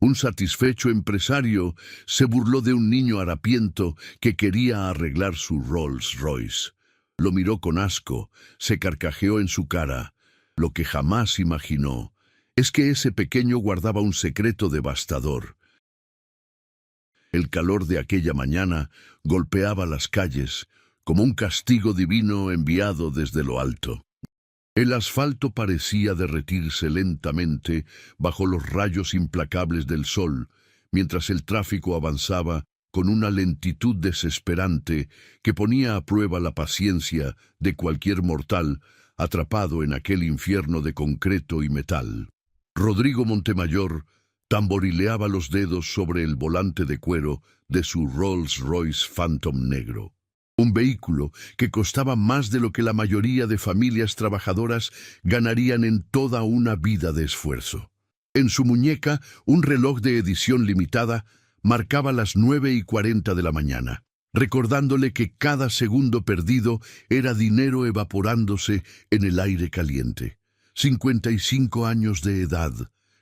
Un satisfecho empresario se burló de un niño harapiento que quería arreglar su Rolls Royce. Lo miró con asco, se carcajeó en su cara. Lo que jamás imaginó es que ese pequeño guardaba un secreto devastador. El calor de aquella mañana golpeaba las calles como un castigo divino enviado desde lo alto. El asfalto parecía derretirse lentamente bajo los rayos implacables del sol, mientras el tráfico avanzaba con una lentitud desesperante que ponía a prueba la paciencia de cualquier mortal atrapado en aquel infierno de concreto y metal. Rodrigo Montemayor tamborileaba los dedos sobre el volante de cuero de su Rolls Royce Phantom negro. Un vehículo que costaba más de lo que la mayoría de familias trabajadoras ganarían en toda una vida de esfuerzo. En su muñeca, un reloj de edición limitada marcaba las 9:40 de la mañana, recordándole que cada segundo perdido era dinero evaporándose en el aire caliente. 55 años de edad,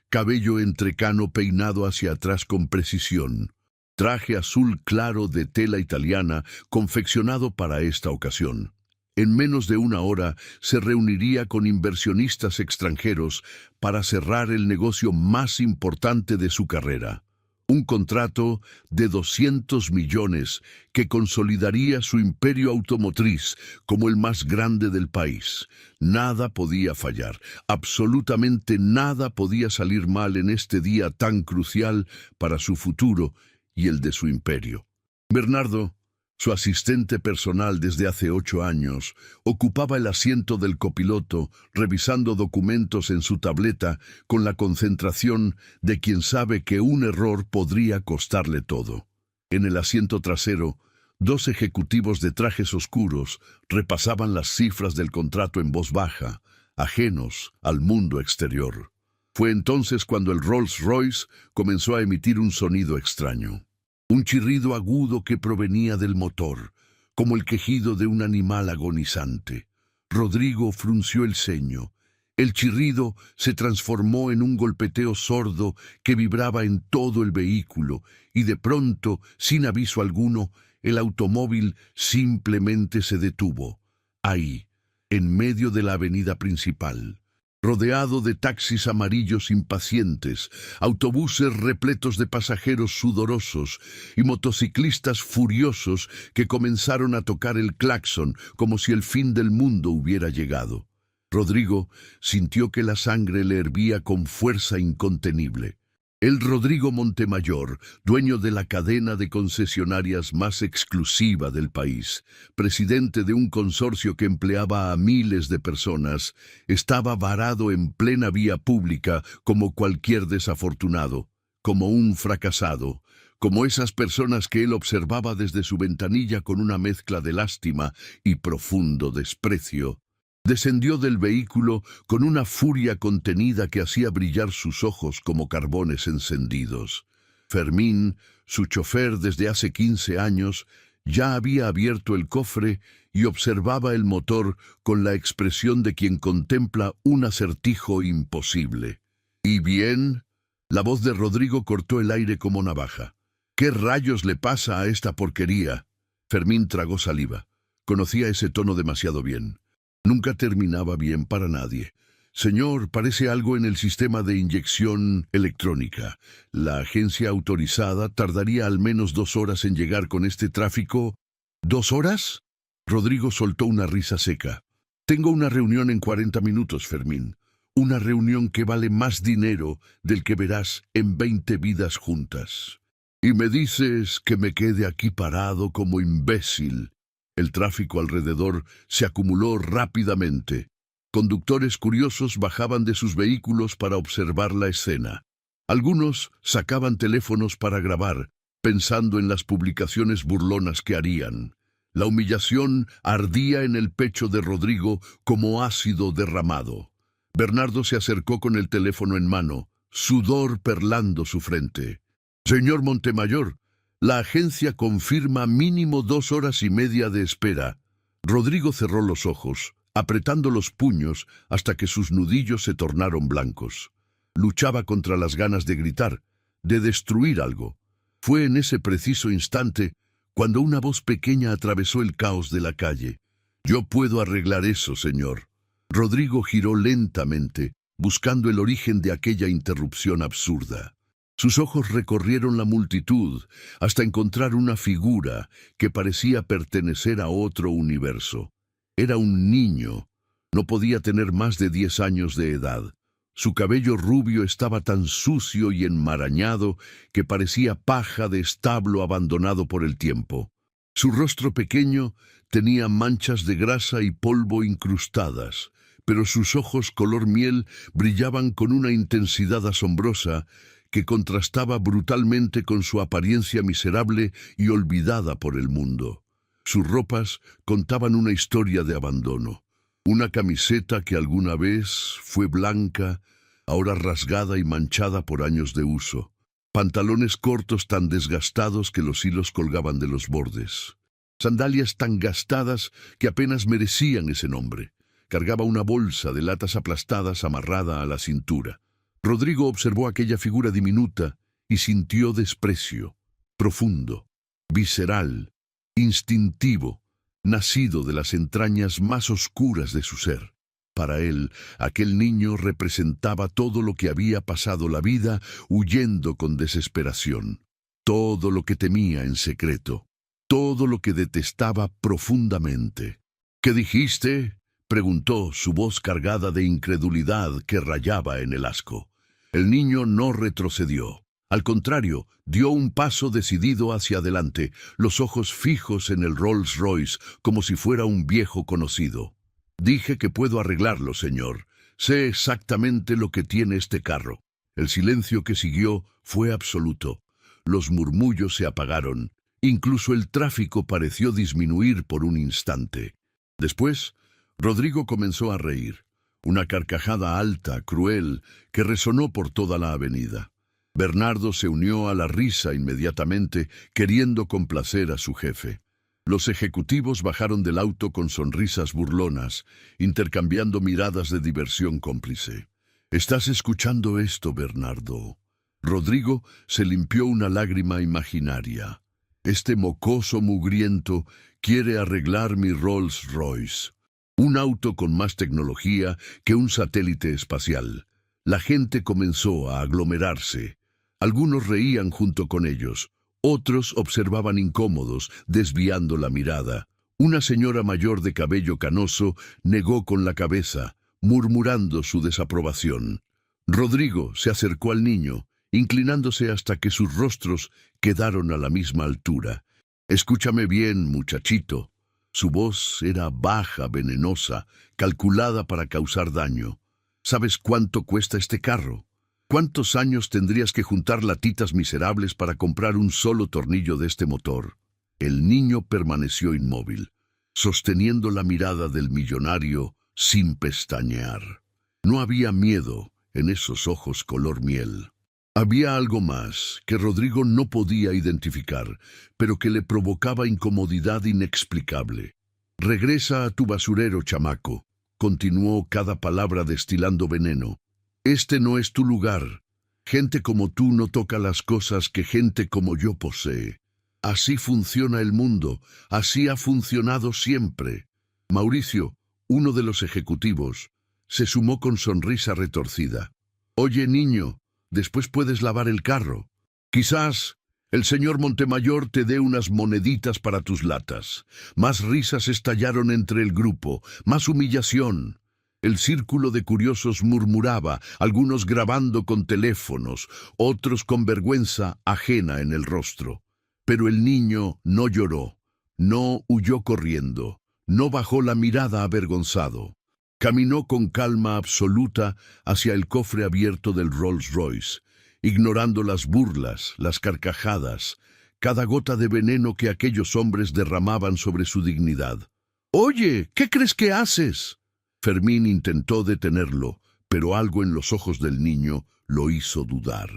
cabello entrecano peinado hacia atrás con precisión. Traje azul claro de tela italiana confeccionado para esta ocasión. En menos de una hora se reuniría con inversionistas extranjeros para cerrar el negocio más importante de su carrera. Un contrato de 200 millones que consolidaría su imperio automotriz como el más grande del país. Nada podía fallar, absolutamente nada podía salir mal en este día tan crucial para su futuro y el de su imperio. Bernardo, su asistente personal desde hace 8 años, ocupaba el asiento del copiloto, revisando documentos en su tableta con la concentración de quien sabe que un error podría costarle todo. En el asiento trasero, 2 ejecutivos de trajes oscuros repasaban las cifras del contrato en voz baja, ajenos al mundo exterior. Fue entonces cuando el Rolls Royce comenzó a emitir un sonido extraño. Un chirrido agudo que provenía del motor, como el quejido de un animal agonizante. Rodrigo frunció el ceño. El chirrido se transformó en un golpeteo sordo que vibraba en todo el vehículo, y de pronto, sin aviso alguno, el automóvil simplemente se detuvo. Ahí, en medio de la avenida principal, rodeado de taxis amarillos impacientes, autobuses repletos de pasajeros sudorosos y motociclistas furiosos que comenzaron a tocar el claxon como si el fin del mundo hubiera llegado. Rodrigo sintió que la sangre le hervía con fuerza incontenible. El Rodrigo Montemayor, dueño de la cadena de concesionarias más exclusiva del país, presidente de un consorcio que empleaba a miles de personas, estaba varado en plena vía pública como cualquier desafortunado, como un fracasado, como esas personas que él observaba desde su ventanilla con una mezcla de lástima y profundo desprecio. Descendió del vehículo con una furia contenida que hacía brillar sus ojos como carbones encendidos. Fermín, su chofer desde hace 15 años, ya había abierto el cofre y observaba el motor con la expresión de quien contempla un acertijo imposible. ¿Y bien? La voz de Rodrigo cortó el aire como navaja. ¿Qué rayos le pasa a esta porquería? Fermín tragó saliva. Conocía ese tono demasiado bien. Nunca terminaba bien para nadie. Señor, parece algo en el sistema de inyección electrónica. La agencia autorizada tardaría al menos 2 horas en llegar con este tráfico. ¿2 horas? Rodrigo soltó una risa seca. Tengo una reunión en 40 minutos, Fermín. Una reunión que vale más dinero del que verás en 20 vidas juntas. Y me dices que me quede aquí parado como imbécil. El tráfico alrededor se acumuló rápidamente. Conductores curiosos bajaban de sus vehículos para observar la escena. Algunos sacaban teléfonos para grabar, pensando en las publicaciones burlonas que harían. La humillación ardía en el pecho de Rodrigo como ácido derramado. Bernardo se acercó con el teléfono en mano, sudor perlando su frente. «Señor Montemayor, la agencia confirma mínimo 2 horas y media de espera». Rodrigo cerró los ojos, apretando los puños hasta que sus nudillos se tornaron blancos. Luchaba contra las ganas de gritar, de destruir algo. Fue en ese preciso instante cuando una voz pequeña atravesó el caos de la calle. «Yo puedo arreglar eso, señor». Rodrigo giró lentamente, buscando el origen de aquella interrupción absurda. Sus ojos recorrieron la multitud hasta encontrar una figura que parecía pertenecer a otro universo. Era un niño. No podía tener más de 10 años de edad. Su cabello rubio estaba tan sucio y enmarañado que parecía paja de establo abandonado por el tiempo. Su rostro pequeño tenía manchas de grasa y polvo incrustadas, pero sus ojos color miel brillaban con una intensidad asombrosa que contrastaba brutalmente con su apariencia miserable y olvidada por el mundo. Sus ropas contaban una historia de abandono. Una camiseta que alguna vez fue blanca, ahora rasgada y manchada por años de uso. Pantalones cortos tan desgastados que los hilos colgaban de los bordes. Sandalias tan gastadas que apenas merecían ese nombre. Cargaba una bolsa de latas aplastadas amarrada a la cintura. Rodrigo observó aquella figura diminuta y sintió desprecio, profundo, visceral, instintivo, nacido de las entrañas más oscuras de su ser. Para él, aquel niño representaba todo lo que había pasado la vida huyendo con desesperación, todo lo que temía en secreto, todo lo que detestaba profundamente. «¿Qué dijiste?», preguntó, su voz cargada de incredulidad que rayaba en el asco. El niño no retrocedió. Al contrario, dio un paso decidido hacia adelante, los ojos fijos en el Rolls Royce, como si fuera un viejo conocido. «Dije que puedo arreglarlo, señor. Sé exactamente lo que tiene este carro». El silencio que siguió fue absoluto. Los murmullos se apagaron. Incluso el tráfico pareció disminuir por un instante. Después, Rodrigo comenzó a reír. Una carcajada alta, cruel, que resonó por toda la avenida. Bernardo se unió a la risa inmediatamente, queriendo complacer a su jefe. Los ejecutivos bajaron del auto con sonrisas burlonas, intercambiando miradas de diversión cómplice. «¿Estás escuchando esto, Bernardo?». Rodrigo se limpió una lágrima imaginaria. «Este mocoso mugriento quiere arreglar mi Rolls Royce. Un auto con más tecnología que un satélite espacial». La gente comenzó a aglomerarse. Algunos reían junto con ellos. Otros observaban incómodos, desviando la mirada. Una señora mayor de cabello canoso negó con la cabeza, murmurando su desaprobación. Rodrigo se acercó al niño, inclinándose hasta que sus rostros quedaron a la misma altura. «Escúchame bien, muchachito». Su voz era baja, venenosa, calculada para causar daño. «¿Sabes cuánto cuesta este carro? ¿Cuántos años tendrías que juntar latitas miserables para comprar un solo tornillo de este motor?». El niño permaneció inmóvil, sosteniendo la mirada del millonario sin pestañear. No había miedo en esos ojos color miel. Había algo más que Rodrigo no podía identificar, pero que le provocaba incomodidad inexplicable. «Regresa a tu basurero, chamaco», continuó cada palabra destilando veneno. «Este no es tu lugar. Gente como tú no toca las cosas que gente como yo posee. Así funciona el mundo, así ha funcionado siempre». Mauricio, uno de los ejecutivos, se sumó con sonrisa retorcida. «Oye, niño, después puedes lavar el carro. Quizás el señor Montemayor te dé unas moneditas para tus latas». Más risas estallaron entre el grupo, más humillación. El círculo de curiosos murmuraba, algunos grabando con teléfonos, otros con vergüenza ajena en el rostro. Pero el niño no lloró, no huyó corriendo, no bajó la mirada avergonzado. Caminó con calma absoluta hacia el cofre abierto del Rolls Royce, ignorando las burlas, las carcajadas, cada gota de veneno que aquellos hombres derramaban sobre su dignidad. «Oye, ¿qué crees que haces?». Fermín intentó detenerlo, pero algo en los ojos del niño lo hizo dudar,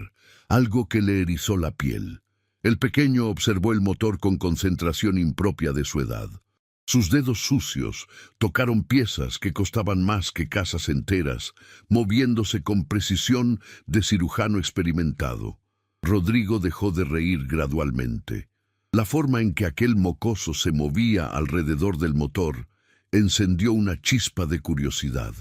algo que le erizó la piel. El pequeño observó el motor con concentración impropia de su edad. Sus dedos sucios tocaron piezas que costaban más que casas enteras, moviéndose con precisión de cirujano experimentado. Rodrigo dejó de reír gradualmente. La forma en que aquel mocoso se movía alrededor del motor encendió una chispa de curiosidad.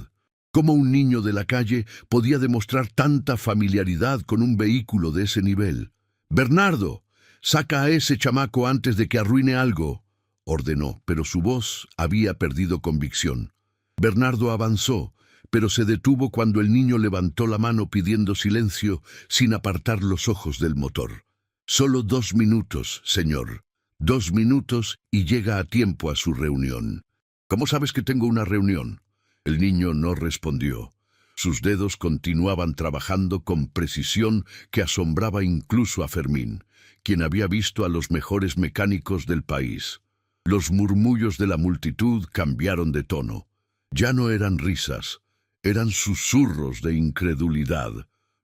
¿Cómo un niño de la calle podía demostrar tanta familiaridad con un vehículo de ese nivel? «Bernardo, saca a ese chamaco antes de que arruine algo», ordenó, pero su voz había perdido convicción. Bernardo avanzó, pero se detuvo cuando el niño levantó la mano pidiendo silencio sin apartar los ojos del motor. «Solo 2 minutos, señor. 2 minutos y llega a tiempo a su reunión». «¿Cómo sabes que tengo una reunión?». El niño no respondió. Sus dedos continuaban trabajando con precisión que asombraba incluso a Fermín, quien había visto a los mejores mecánicos del país. Los murmullos de la multitud cambiaron de tono. Ya no eran risas, eran susurros de incredulidad.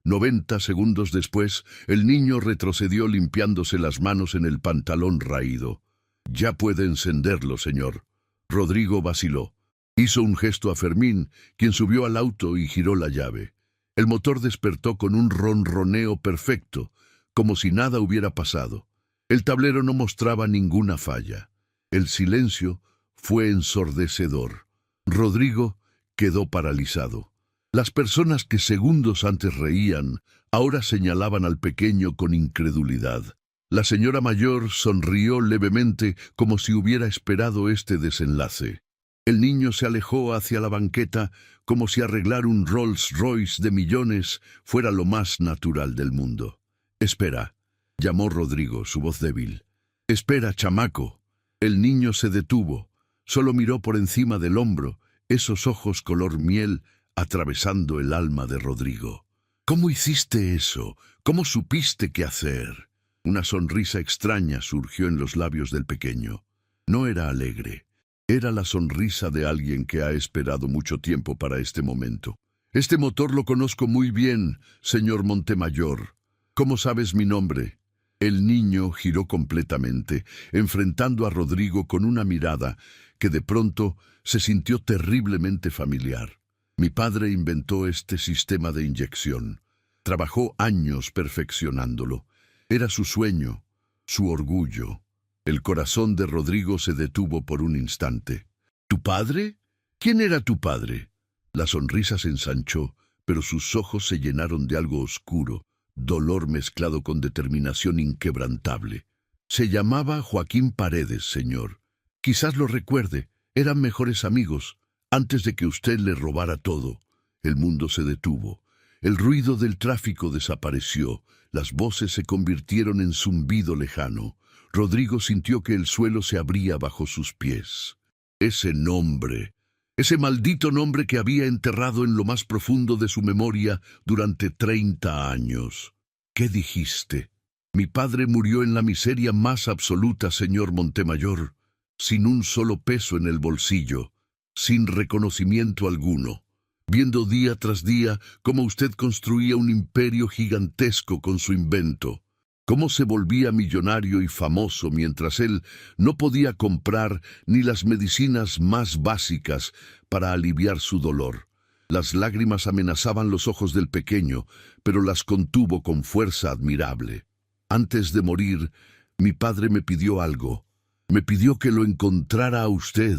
90 segundos después, el niño retrocedió limpiándose las manos en el pantalón raído. «Ya puede encenderlo, señor». Rodrigo vaciló. Hizo un gesto a Fermín, quien subió al auto y giró la llave. El motor despertó con un ronroneo perfecto, como si nada hubiera pasado. El tablero no mostraba ninguna falla. El silencio fue ensordecedor. Rodrigo quedó paralizado. Las personas que segundos antes reían, ahora señalaban al pequeño con incredulidad. La señora mayor sonrió levemente como si hubiera esperado este desenlace. El niño se alejó hacia la banqueta como si arreglar un Rolls Royce de millones fuera lo más natural del mundo. «Espera», llamó Rodrigo, su voz débil. «Espera, chamaco». El niño se detuvo. Solo miró por encima del hombro, esos ojos color miel atravesando el alma de Rodrigo. «¿Cómo hiciste eso? ¿Cómo supiste qué hacer?». Una sonrisa extraña surgió en los labios del pequeño. No era alegre. Era la sonrisa de alguien que ha esperado mucho tiempo para este momento. «Este motor lo conozco muy bien, señor Montemayor. ¿Cómo sabes mi nombre?». El niño giró completamente, enfrentando a Rodrigo con una mirada que de pronto se sintió terriblemente familiar. «Mi padre inventó este sistema de inyección. Trabajó años perfeccionándolo. Era su sueño, su orgullo». El corazón de Rodrigo se detuvo por un instante. «¿Tu padre? ¿Quién era tu padre?». La sonrisa se ensanchó, pero sus ojos se llenaron de algo oscuro, dolor mezclado con determinación inquebrantable. «Se llamaba Joaquín Paredes, señor. Quizás lo recuerde, eran mejores amigos, antes de que usted le robara todo». El mundo se detuvo. El ruido del tráfico desapareció, las voces se convirtieron en zumbido lejano. Rodrigo sintió que el suelo se abría bajo sus pies. Ese nombre, ese maldito nombre que había enterrado en lo más profundo de su memoria durante 30 años. «¿Qué dijiste?». «Mi padre murió en la miseria más absoluta, señor Montemayor, sin un solo peso en el bolsillo, sin reconocimiento alguno, viendo día tras día cómo usted construía un imperio gigantesco con su invento. Cómo se volvía millonario y famoso mientras él no podía comprar ni las medicinas más básicas para aliviar su dolor. Las lágrimas amenazaban los ojos del pequeño, pero las contuvo con fuerza admirable. «Antes de morir, mi padre me pidió algo. Me pidió que lo encontrara a usted».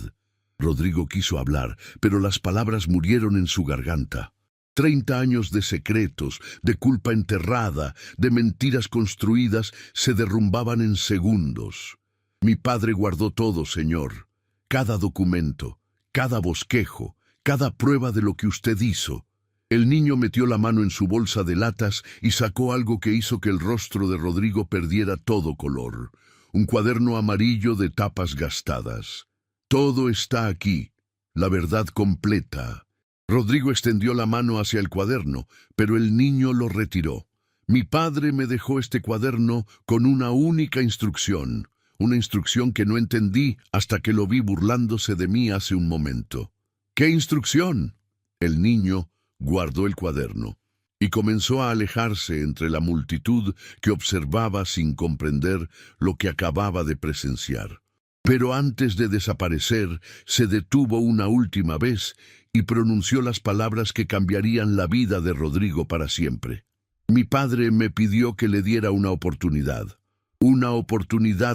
Rodrigo quiso hablar, pero las palabras murieron en su garganta. 30 años de secretos, de culpa enterrada, de mentiras construidas, se derrumbaban en segundos. «Mi padre guardó todo, señor. Cada documento, cada bosquejo, cada prueba de lo que usted hizo». El niño metió la mano en su bolsa de latas y sacó algo que hizo que el rostro de Rodrigo perdiera todo color. Un cuaderno amarillo de tapas gastadas. «Todo está aquí, la verdad completa». Rodrigo extendió la mano hacia el cuaderno, pero el niño lo retiró. «Mi padre me dejó este cuaderno con una única instrucción, una instrucción que no entendí hasta que lo vi burlándose de mí hace un momento». «¿Qué instrucción?». El niño guardó el cuaderno y comenzó a alejarse entre la multitud que observaba sin comprender lo que acababa de presenciar. Pero antes de desaparecer, se detuvo una última vez y pronunció las palabras que cambiarían la vida de Rodrigo para siempre. Mi padre me pidió que le diera una oportunidad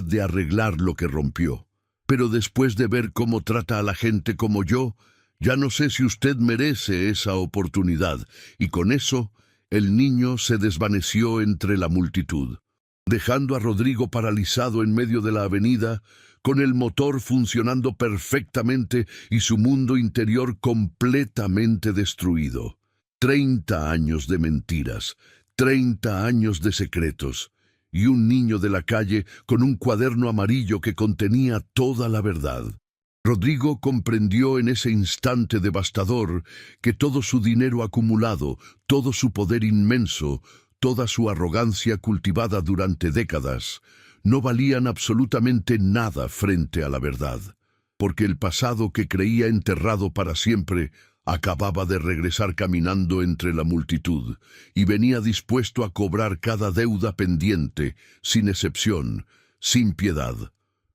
de arreglar lo que rompió. Pero después de ver cómo trata a la gente como yo, ya no sé si usted merece esa oportunidad. Y con eso, el niño se desvaneció entre la multitud, dejando a Rodrigo paralizado en medio de la avenida, con el motor funcionando perfectamente y su mundo interior completamente destruido. 30 años de mentiras, 30 años de secretos, y un niño de la calle con un cuaderno amarillo que contenía toda la verdad. Rodrigo comprendió en ese instante devastador que todo su dinero acumulado, todo su poder inmenso, toda su arrogancia cultivada durante décadas, no valían absolutamente nada frente a la verdad, porque el pasado que creía enterrado para siempre acababa de regresar caminando entre la multitud y venía dispuesto a cobrar cada deuda pendiente, sin excepción, sin piedad.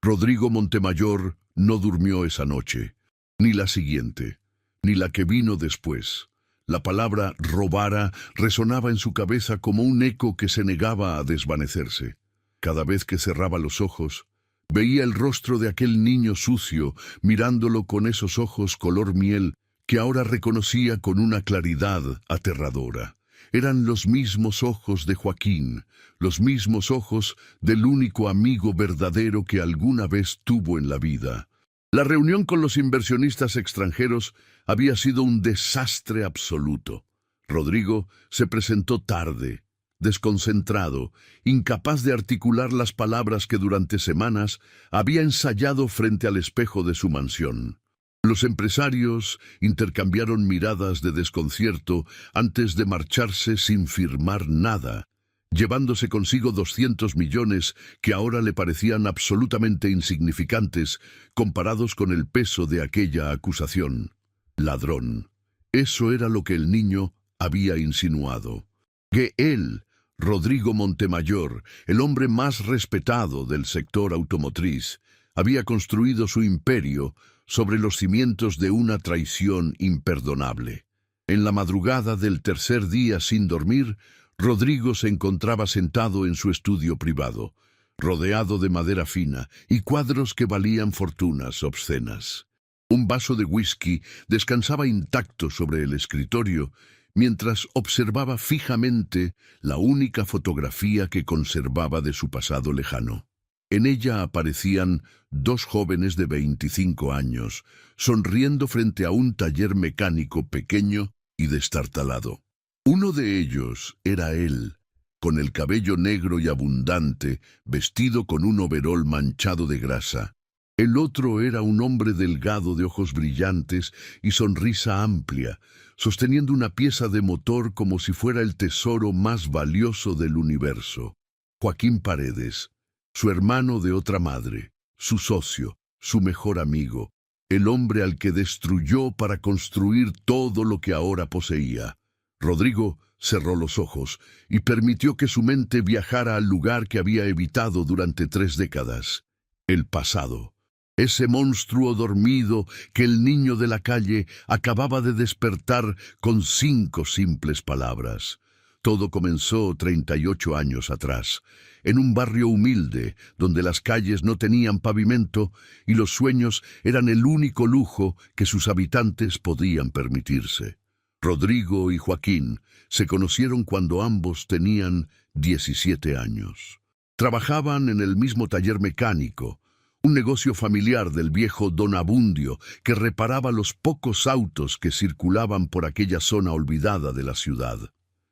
Rodrigo Montemayor no durmió esa noche, ni la siguiente, ni la que vino después. La palabra robara resonaba en su cabeza como un eco que se negaba a desvanecerse. Cada vez que cerraba los ojos, veía el rostro de aquel niño sucio, mirándolo con esos ojos color miel que ahora reconocía con una claridad aterradora. Eran los mismos ojos de Joaquín, los mismos ojos del único amigo verdadero que alguna vez tuvo en la vida. La reunión con los inversionistas extranjeros había sido un desastre absoluto. Rodrigo se presentó tarde, desconcentrado, incapaz de articular las palabras que durante semanas había ensayado frente al espejo de su mansión. Los empresarios intercambiaron miradas de desconcierto antes de marcharse sin firmar nada, llevándose consigo 200 millones que ahora le parecían absolutamente insignificantes comparados con el peso de aquella acusación. Ladrón. Eso era lo que el niño había insinuado. Que él, Rodrigo Montemayor, el hombre más respetado del sector automotriz, había construido su imperio sobre los cimientos de una traición imperdonable. En la madrugada del tercer día sin dormir, Rodrigo se encontraba sentado en su estudio privado, rodeado de madera fina y cuadros que valían fortunas obscenas. Un vaso de whisky descansaba intacto sobre el escritorio, mientras observaba fijamente la única fotografía que conservaba de su pasado lejano. En ella aparecían dos jóvenes de 25 años, sonriendo frente a un taller mecánico pequeño y destartalado. Uno de ellos era él, con el cabello negro y abundante, vestido con un overol manchado de grasa. El otro era un hombre delgado de ojos brillantes y sonrisa amplia, sosteniendo una pieza de motor como si fuera el tesoro más valioso del universo. Joaquín Paredes, su hermano de otra madre, su socio, su mejor amigo, el hombre al que destruyó para construir todo lo que ahora poseía. Rodrigo cerró los ojos y permitió que su mente viajara al lugar que había evitado durante 3 décadas. El pasado. Ese monstruo dormido que el niño de la calle acababa de despertar con 5 simples palabras. Todo comenzó 38 años atrás, en un barrio humilde, donde las calles no tenían pavimento y los sueños eran el único lujo que sus habitantes podían permitirse. Rodrigo y Joaquín se conocieron cuando ambos tenían 17 años. Trabajaban en el mismo taller mecánico, un negocio familiar del viejo Don Abundio que reparaba los pocos autos que circulaban por aquella zona olvidada de la ciudad.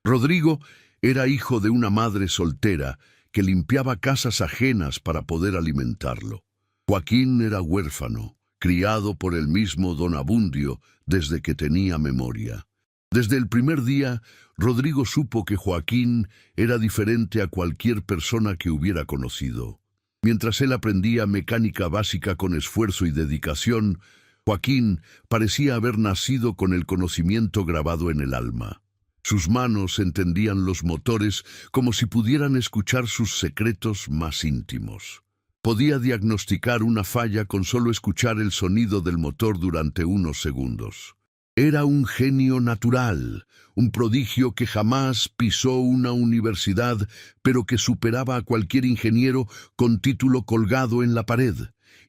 Rodrigo era hijo de una madre soltera que limpiaba casas ajenas para poder alimentarlo. Joaquín era huérfano, criado por el mismo Don Abundio desde que tenía memoria. Desde el primer día, Rodrigo supo que Joaquín era diferente a cualquier persona que hubiera conocido. Mientras él aprendía mecánica básica con esfuerzo y dedicación, Joaquín parecía haber nacido con el conocimiento grabado en el alma. Sus manos entendían los motores como si pudieran escuchar sus secretos más íntimos. Podía diagnosticar una falla con solo escuchar el sonido del motor durante unos segundos. Era un genio natural, un prodigio que jamás pisó una universidad, pero que superaba a cualquier ingeniero con título colgado en la pared.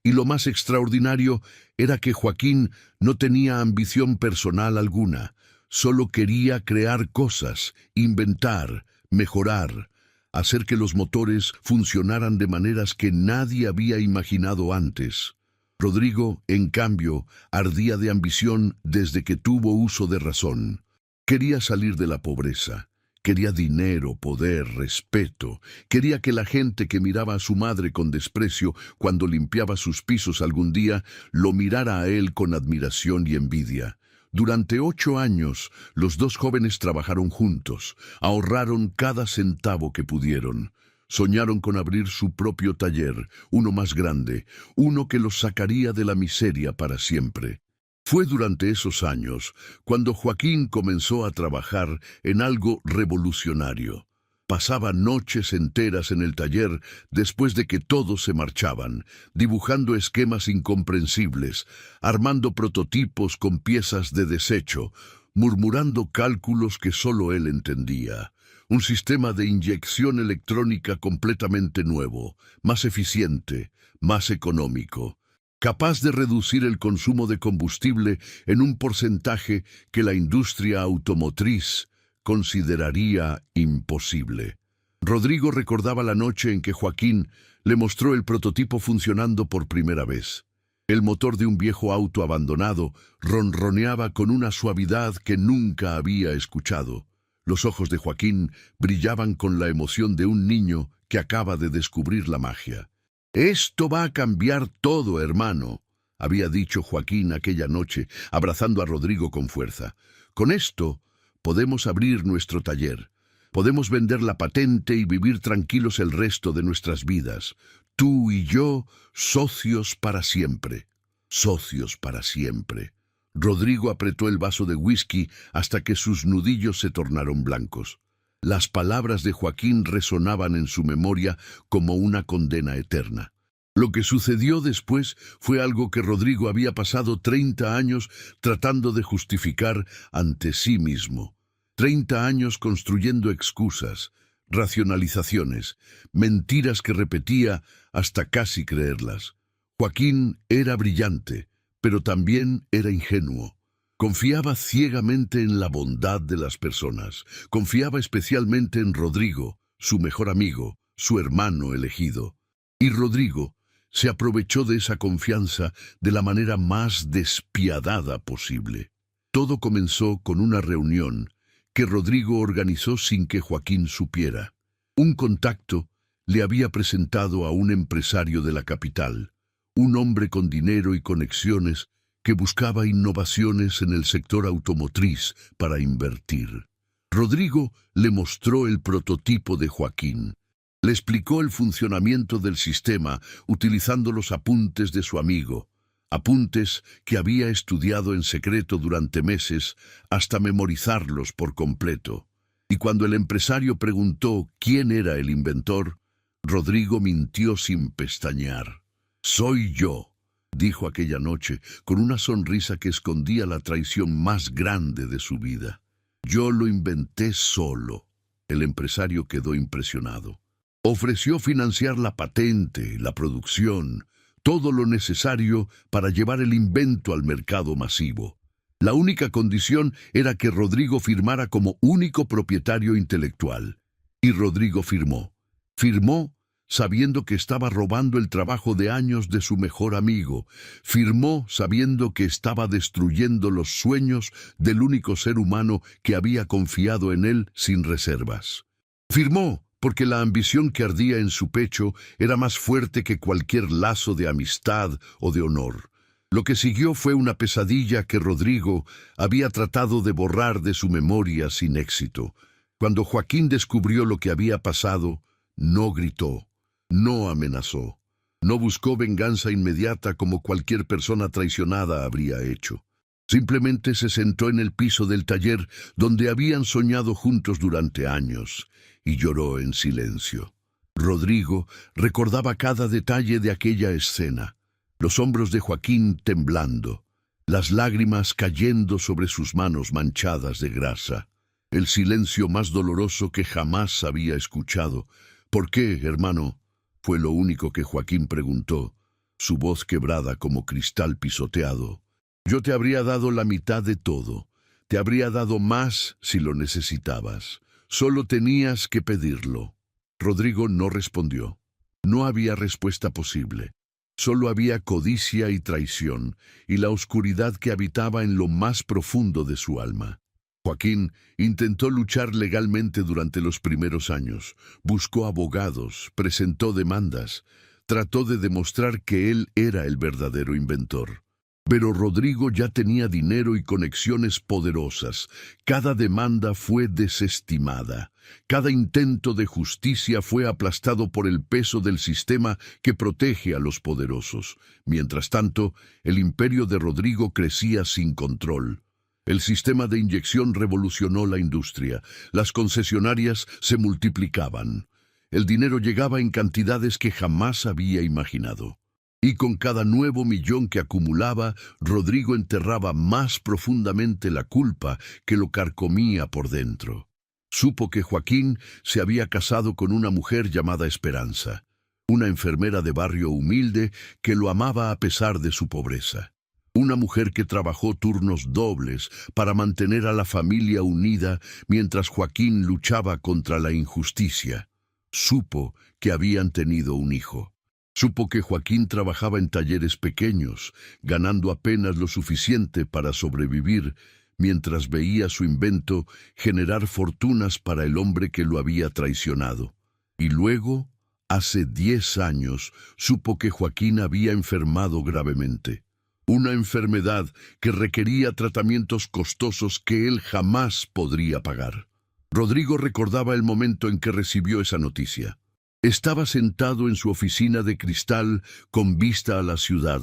Y lo más extraordinario era que Joaquín no tenía ambición personal alguna, solo quería crear cosas, inventar, mejorar, hacer que los motores funcionaran de maneras que nadie había imaginado antes. Rodrigo, en cambio, ardía de ambición desde que tuvo uso de razón. Quería salir de la pobreza, quería dinero, poder, respeto, quería que la gente que miraba a su madre con desprecio cuando limpiaba sus pisos algún día, lo mirara a él con admiración y envidia. Durante 8 años, los dos jóvenes trabajaron juntos, ahorraron cada centavo que pudieron. Soñaron con abrir su propio taller, uno más grande, uno que los sacaría de la miseria para siempre. Fue durante esos años cuando Joaquín comenzó a trabajar en algo revolucionario. Pasaba noches enteras en el taller después de que todos se marchaban, dibujando esquemas incomprensibles, armando prototipos con piezas de desecho, murmurando cálculos que solo él entendía. Un sistema de inyección electrónica completamente nuevo, más eficiente, más económico, capaz de reducir el consumo de combustible en un porcentaje que la industria automotriz consideraría imposible. Rodrigo recordaba la noche en que Joaquín le mostró el prototipo funcionando por primera vez. El motor de un viejo auto abandonado ronroneaba con una suavidad que nunca había escuchado. Los ojos de Joaquín brillaban con la emoción de un niño que acaba de descubrir la magia. «Esto va a cambiar todo, hermano», había dicho Joaquín aquella noche, abrazando a Rodrigo con fuerza. «Con esto podemos abrir nuestro taller. Podemos vender la patente y vivir tranquilos el resto de nuestras vidas. Tú y yo, socios para siempre. Socios para siempre». Rodrigo apretó el vaso de whisky hasta que sus nudillos se tornaron blancos. Las palabras de Joaquín resonaban en su memoria como una condena eterna. Lo que sucedió después fue algo que Rodrigo había pasado 30 años tratando de justificar ante sí mismo. 30 años construyendo excusas, racionalizaciones, mentiras que repetía hasta casi creerlas. Joaquín era brillante, pero también era ingenuo. Confiaba ciegamente en la bondad de las personas. Confiaba especialmente en Rodrigo, su mejor amigo, su hermano elegido. Y Rodrigo se aprovechó de esa confianza de la manera más despiadada posible. Todo comenzó con una reunión que Rodrigo organizó sin que Joaquín supiera. Un contacto le había presentado a un empresario de la capital, un hombre con dinero y conexiones que buscaba innovaciones en el sector automotriz para invertir. Rodrigo le mostró el prototipo de Joaquín. Le explicó el funcionamiento del sistema utilizando los apuntes de su amigo, apuntes que había estudiado en secreto durante meses hasta memorizarlos por completo. Y cuando el empresario preguntó quién era el inventor, Rodrigo mintió sin pestañear. «Soy yo», dijo aquella noche, con una sonrisa que escondía la traición más grande de su vida. «Yo lo inventé solo». El empresario quedó impresionado. Ofreció financiar la patente, la producción, todo lo necesario para llevar el invento al mercado masivo. La única condición era que Rodrigo firmara como único propietario intelectual. Y Rodrigo firmó. Firmó sabiendo que estaba robando el trabajo de años de su mejor amigo. Firmó sabiendo que estaba destruyendo los sueños del único ser humano que había confiado en él sin reservas. Firmó porque la ambición que ardía en su pecho era más fuerte que cualquier lazo de amistad o de honor. Lo que siguió fue una pesadilla que Rodrigo había tratado de borrar de su memoria sin éxito. Cuando Joaquín descubrió lo que había pasado, no gritó, no amenazó, no buscó venganza inmediata como cualquier persona traicionada habría hecho. Simplemente se sentó en el piso del taller donde habían soñado juntos durante años y lloró en silencio. Rodrigo recordaba cada detalle de aquella escena, los hombros de Joaquín temblando, las lágrimas cayendo sobre sus manos manchadas de grasa. El silencio más doloroso que jamás había escuchado. ¿Por qué, hermano? Fue lo único que Joaquín preguntó, su voz quebrada como cristal pisoteado. Yo te habría dado la mitad de todo. Te habría dado más si lo necesitabas. Solo tenías que pedirlo. Rodrigo no respondió. No había respuesta posible. Solo había codicia y traición, y la oscuridad que habitaba en lo más profundo de su alma. Joaquín intentó luchar legalmente durante los primeros años. Buscó abogados, presentó demandas, trató de demostrar que él era el verdadero inventor. Pero Rodrigo ya tenía dinero y conexiones poderosas. Cada demanda fue desestimada. Cada intento de justicia fue aplastado por el peso del sistema que protege a los poderosos. Mientras tanto, el imperio de Rodrigo crecía sin control. El sistema de inyección revolucionó la industria. Las concesionarias se multiplicaban. El dinero llegaba en cantidades que jamás había imaginado. Y con cada nuevo millón que acumulaba, Rodrigo enterraba más profundamente la culpa que lo carcomía por dentro. Supo que Joaquín se había casado con una mujer llamada Esperanza, una enfermera de barrio humilde que lo amaba a pesar de su pobreza. Una mujer que trabajó turnos dobles para mantener a la familia unida mientras Joaquín luchaba contra la injusticia. Supo que habían tenido un hijo. Supo que Joaquín trabajaba en talleres pequeños, ganando apenas lo suficiente para sobrevivir, mientras veía su invento generar fortunas para el hombre que lo había traicionado. Y luego, hace 10 años, supo que Joaquín había enfermado gravemente. Una enfermedad que requería tratamientos costosos que él jamás podría pagar. Rodrigo recordaba el momento en que recibió esa noticia. Estaba sentado en su oficina de cristal con vista a la ciudad,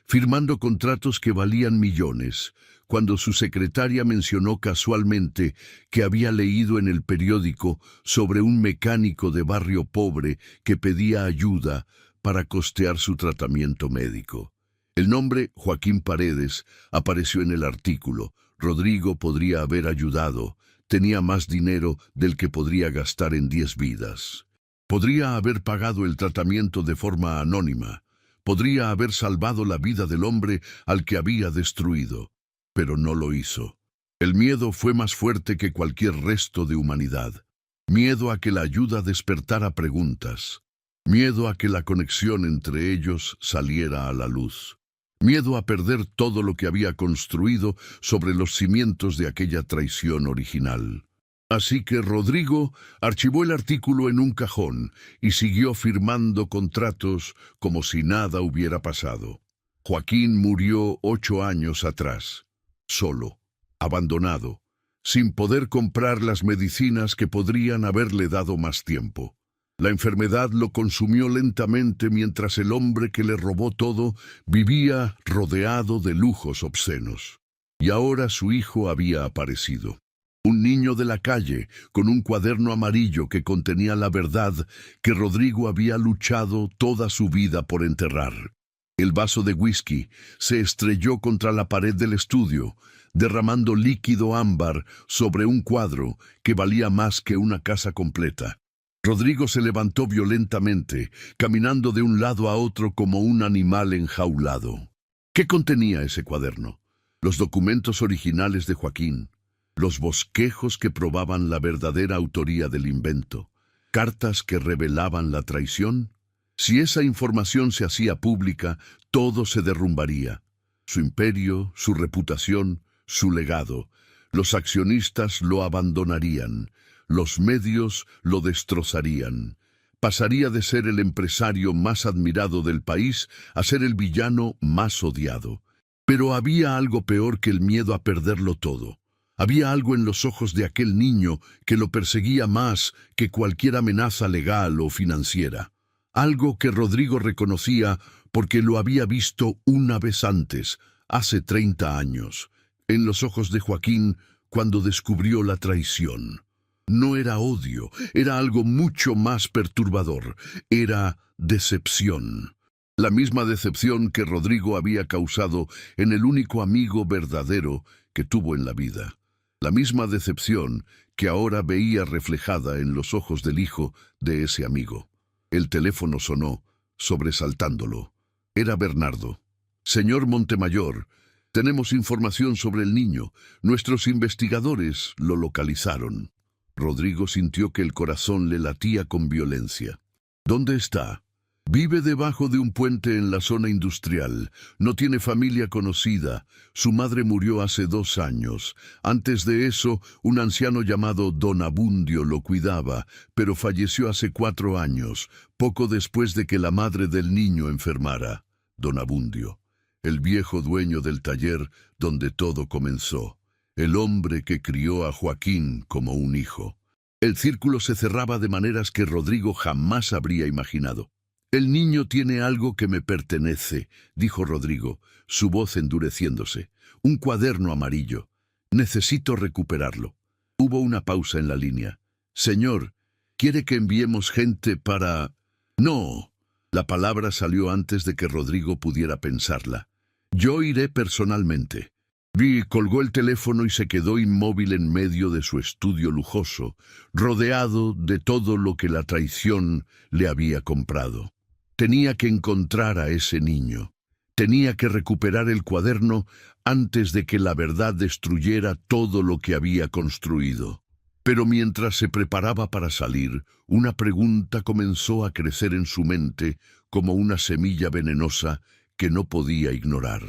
firmando contratos que valían millones, cuando su secretaria mencionó casualmente que había leído en el periódico sobre un mecánico de barrio pobre que pedía ayuda para costear su tratamiento médico. El nombre Joaquín Paredes apareció en el artículo. Rodrigo podría haber ayudado. Tenía más dinero del que podría gastar en 10 vidas. Podría haber pagado el tratamiento de forma anónima. Podría haber salvado la vida del hombre al que había destruido. Pero no lo hizo. El miedo fue más fuerte que cualquier resto de humanidad. Miedo a que la ayuda despertara preguntas. Miedo a que la conexión entre ellos saliera a la luz. Miedo a perder todo lo que había construido sobre los cimientos de aquella traición original. Así que Rodrigo archivó el artículo en un cajón y siguió firmando contratos como si nada hubiera pasado. Joaquín murió 8 años atrás, solo, abandonado, sin poder comprar las medicinas que podrían haberle dado más tiempo. La enfermedad lo consumió lentamente mientras el hombre que le robó todo vivía rodeado de lujos obscenos. Y ahora su hijo había aparecido. Un niño de la calle, con un cuaderno amarillo que contenía la verdad que Rodrigo había luchado toda su vida por enterrar. El vaso de whisky se estrelló contra la pared del estudio, derramando líquido ámbar sobre un cuadro que valía más que una casa completa. Rodrigo se levantó violentamente, caminando de un lado a otro como un animal enjaulado. ¿Qué contenía ese cuaderno? Los documentos originales de Joaquín, los bosquejos que probaban la verdadera autoría del invento, cartas que revelaban la traición. Si esa información se hacía pública, todo se derrumbaría. Su imperio, su reputación, su legado. Los accionistas lo abandonarían. Los medios lo destrozarían. Pasaría de ser el empresario más admirado del país a ser el villano más odiado. Pero había algo peor que el miedo a perderlo todo. Había algo en los ojos de aquel niño que lo perseguía más que cualquier amenaza legal o financiera. Algo que Rodrigo reconocía porque lo había visto una vez antes, hace 30 años, en los ojos de Joaquín cuando descubrió la traición. No era odio, era algo mucho más perturbador, era decepción. La misma decepción que Rodrigo había causado en el único amigo verdadero que tuvo en la vida. La misma decepción que ahora veía reflejada en los ojos del hijo de ese amigo. El teléfono sonó, sobresaltándolo. Era Bernardo. «Señor Montemayor, tenemos información sobre el niño. Nuestros investigadores lo localizaron». Rodrigo sintió que el corazón le latía con violencia. «¿Dónde está?» «Vive debajo de un puente en la zona industrial. No tiene familia conocida. Su madre murió hace 2 años. Antes de eso, un anciano llamado Don Abundio lo cuidaba, pero falleció hace 4 años, poco después de que la madre del niño enfermara». Don Abundio, el viejo dueño del taller donde todo comenzó. El hombre que crió a Joaquín como un hijo. El círculo se cerraba de maneras que Rodrigo jamás habría imaginado. «El niño tiene algo que me pertenece», dijo Rodrigo, su voz endureciéndose. «Un cuaderno amarillo. Necesito recuperarlo». Hubo una pausa en la línea. «Señor, ¿quiere que enviemos gente para...?» «No». La palabra salió antes de que Rodrigo pudiera pensarla. «Yo iré personalmente». Vi colgó el teléfono y se quedó inmóvil en medio de su estudio lujoso, rodeado de todo lo que la traición le había comprado. Tenía que encontrar a ese niño. Tenía que recuperar el cuaderno antes de que la verdad destruyera todo lo que había construido. Pero mientras se preparaba para salir, una pregunta comenzó a crecer en su mente como una semilla venenosa que no podía ignorar.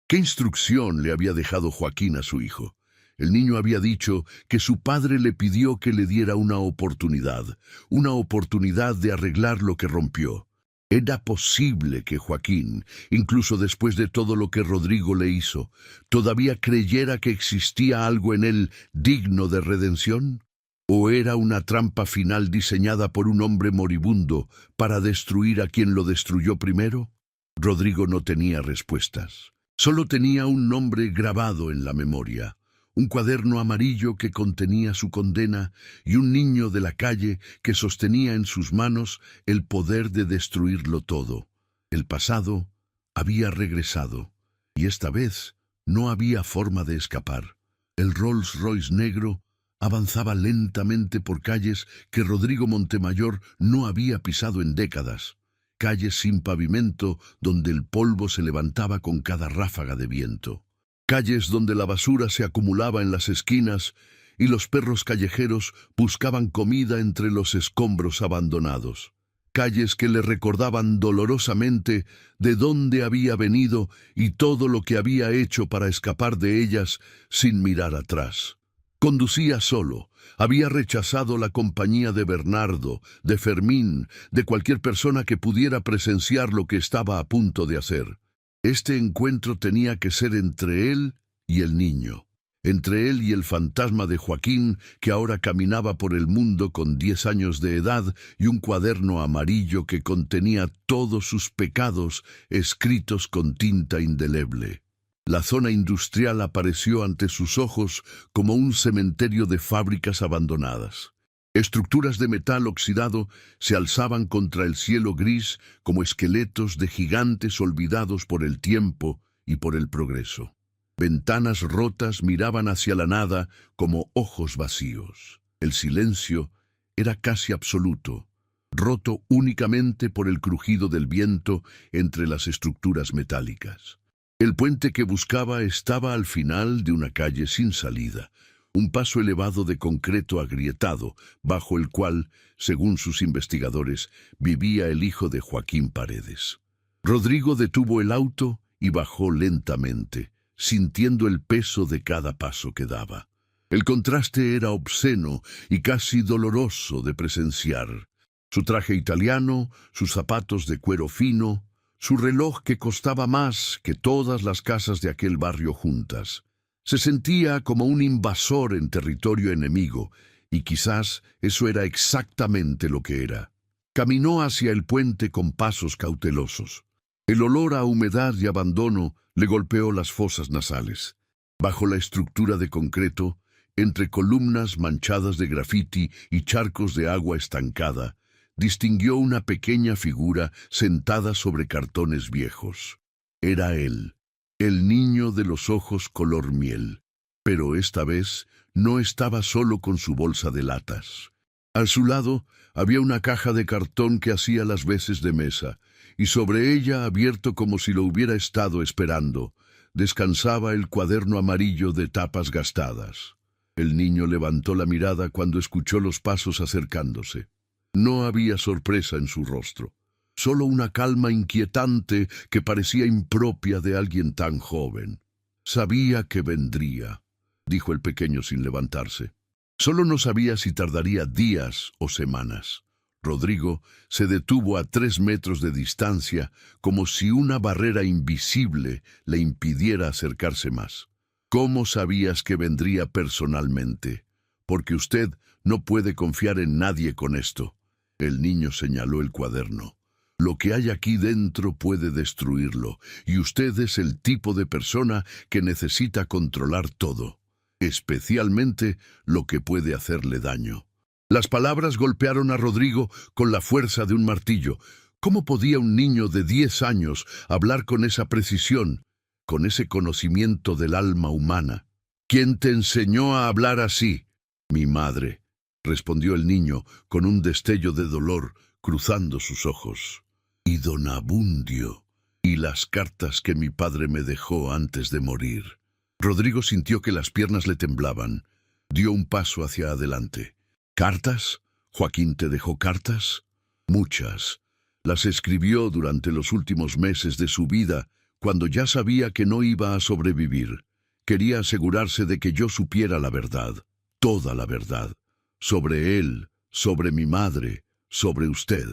¿Qué instrucción le había dejado Joaquín a su hijo? El niño había dicho que su padre le pidió que le diera una oportunidad de arreglar lo que rompió. ¿Era posible que Joaquín, incluso después de todo lo que Rodrigo le hizo, todavía creyera que existía algo en él digno de redención? ¿O era una trampa final diseñada por un hombre moribundo para destruir a quien lo destruyó primero? Rodrigo no tenía respuestas. Solo tenía un nombre grabado en la memoria, un cuaderno amarillo que contenía su condena y un niño de la calle que sostenía en sus manos el poder de destruirlo todo. El pasado había regresado y esta vez no había forma de escapar. El Rolls Royce negro avanzaba lentamente por calles que Rodrigo Montemayor no había pisado en décadas. Calles sin pavimento donde el polvo se levantaba con cada ráfaga de viento. Calles donde la basura se acumulaba en las esquinas y los perros callejeros buscaban comida entre los escombros abandonados. Calles que le recordaban dolorosamente de dónde había venido y todo lo que había hecho para escapar de ellas sin mirar atrás. Conducía solo. Había rechazado la compañía de Bernardo, de Fermín, de cualquier persona que pudiera presenciar lo que estaba a punto de hacer. Este encuentro tenía que ser entre él y el niño, entre él y el fantasma de Joaquín, que ahora caminaba por el mundo con 10 años de edad y un cuaderno amarillo que contenía todos sus pecados escritos con tinta indeleble. La zona industrial apareció ante sus ojos como un cementerio de fábricas abandonadas. Estructuras de metal oxidado se alzaban contra el cielo gris como esqueletos de gigantes olvidados por el tiempo y por el progreso. Ventanas rotas miraban hacia la nada como ojos vacíos. El silencio era casi absoluto, roto únicamente por el crujido del viento entre las estructuras metálicas. El puente que buscaba estaba al final de una calle sin salida, un paso elevado de concreto agrietado, bajo el cual, según sus investigadores, vivía el hijo de Joaquín Paredes. Rodrigo detuvo el auto y bajó lentamente, sintiendo el peso de cada paso que daba. El contraste era obsceno y casi doloroso de presenciar. Su traje italiano, sus zapatos de cuero fino, su reloj que costaba más que todas las casas de aquel barrio juntas. Se sentía como un invasor en territorio enemigo, y quizás eso era exactamente lo que era. Caminó hacia el puente con pasos cautelosos. El olor a humedad y abandono le golpeó las fosas nasales. Bajo la estructura de concreto, entre columnas manchadas de grafiti y charcos de agua estancada, distinguió una pequeña figura sentada sobre cartones viejos. Era él, el niño de los ojos color miel. Pero esta vez no estaba solo con su bolsa de latas. A su lado había una caja de cartón que hacía las veces de mesa, y sobre ella, abierto como si lo hubiera estado esperando, descansaba el cuaderno amarillo de tapas gastadas. El niño levantó la mirada cuando escuchó los pasos acercándose. No había sorpresa en su rostro, solo una calma inquietante que parecía impropia de alguien tan joven. Sabía que vendría, dijo el pequeño sin levantarse. Solo no sabía si tardaría días o semanas. Rodrigo se detuvo a 3 metros de distancia, como si una barrera invisible le impidiera acercarse más. ¿Cómo sabías que vendría personalmente? Porque usted no puede confiar en nadie con esto. El niño señaló el cuaderno. Lo que hay aquí dentro puede destruirlo, y usted es el tipo de persona que necesita controlar todo, especialmente lo que puede hacerle daño. Las palabras golpearon a Rodrigo con la fuerza de un martillo. ¿Cómo podía un niño de 10 años hablar con esa precisión, con ese conocimiento del alma humana? ¿Quién te enseñó a hablar así? Mi madre, respondió el niño con un destello de dolor cruzando sus ojos. Y don Abundio, y las cartas que mi padre me dejó antes de morir. Rodrigo sintió que las piernas le temblaban. Dio un paso hacia adelante. ¿Cartas? ¿Joaquín te dejó cartas? Muchas. Las escribió durante los últimos meses de su vida, cuando ya sabía que no iba a sobrevivir. Quería asegurarse de que yo supiera la verdad, toda la verdad, sobre él, sobre mi madre, sobre usted.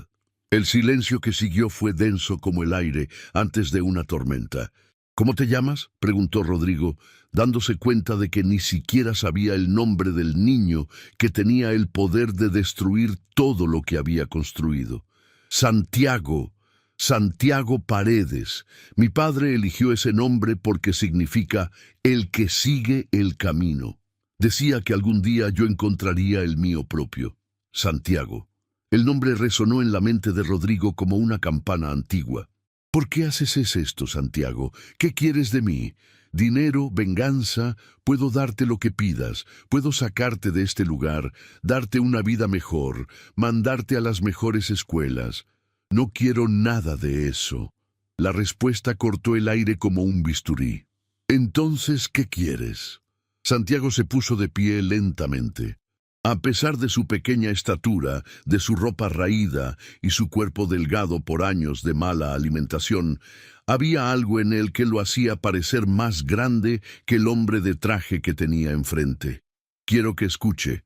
El silencio que siguió fue denso como el aire antes de una tormenta. ¿Cómo te llamas?, preguntó Rodrigo, dándose cuenta de que ni siquiera sabía el nombre del niño que tenía el poder de destruir todo lo que había construido. Santiago, Santiago Paredes. Mi padre eligió ese nombre porque significa el que sigue el camino. Decía que algún día yo encontraría el mío propio. Santiago. El nombre resonó en la mente de Rodrigo como una campana antigua. ¿Por qué haces esto, Santiago? ¿Qué quieres de mí? Dinero, venganza, puedo darte lo que pidas, puedo sacarte de este lugar, darte una vida mejor, mandarte a las mejores escuelas. No quiero nada de eso. La respuesta cortó el aire como un bisturí. Entonces, ¿qué quieres? Santiago se puso de pie lentamente. A pesar de su pequeña estatura, de su ropa raída y su cuerpo delgado por años de mala alimentación, había algo en él que lo hacía parecer más grande que el hombre de traje que tenía enfrente. Quiero que escuche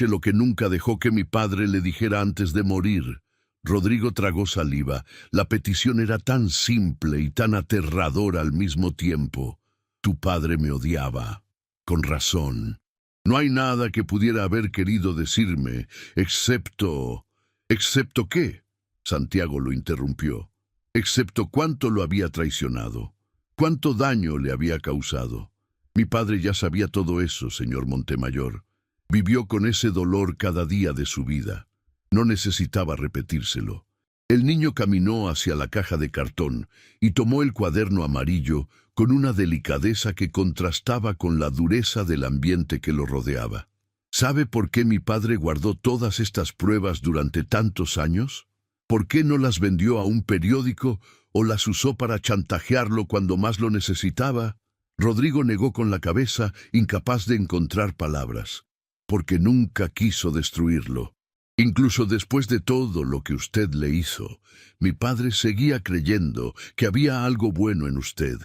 lo que nunca dejó que mi padre le dijera antes de morir. Rodrigo tragó saliva. La petición era tan simple y tan aterradora al mismo tiempo. Tu padre me odiaba. Con razón. No hay nada que pudiera haber querido decirme, excepto... ¿Excepto qué? Santiago lo interrumpió. Excepto cuánto lo había traicionado, cuánto daño le había causado. Mi padre ya sabía todo eso, señor Montemayor. Vivió con ese dolor cada día de su vida. No necesitaba repetírselo. El niño caminó hacia la caja de cartón y tomó el cuaderno amarillo con una delicadeza que contrastaba con la dureza del ambiente que lo rodeaba. ¿Sabe por qué mi padre guardó todas estas pruebas durante tantos años? ¿Por qué no las vendió a un periódico o las usó para chantajearlo cuando más lo necesitaba? Rodrigo negó con la cabeza, incapaz de encontrar palabras. Porque nunca quiso destruirlo. Incluso después de todo lo que usted le hizo, mi padre seguía creyendo que había algo bueno en usted,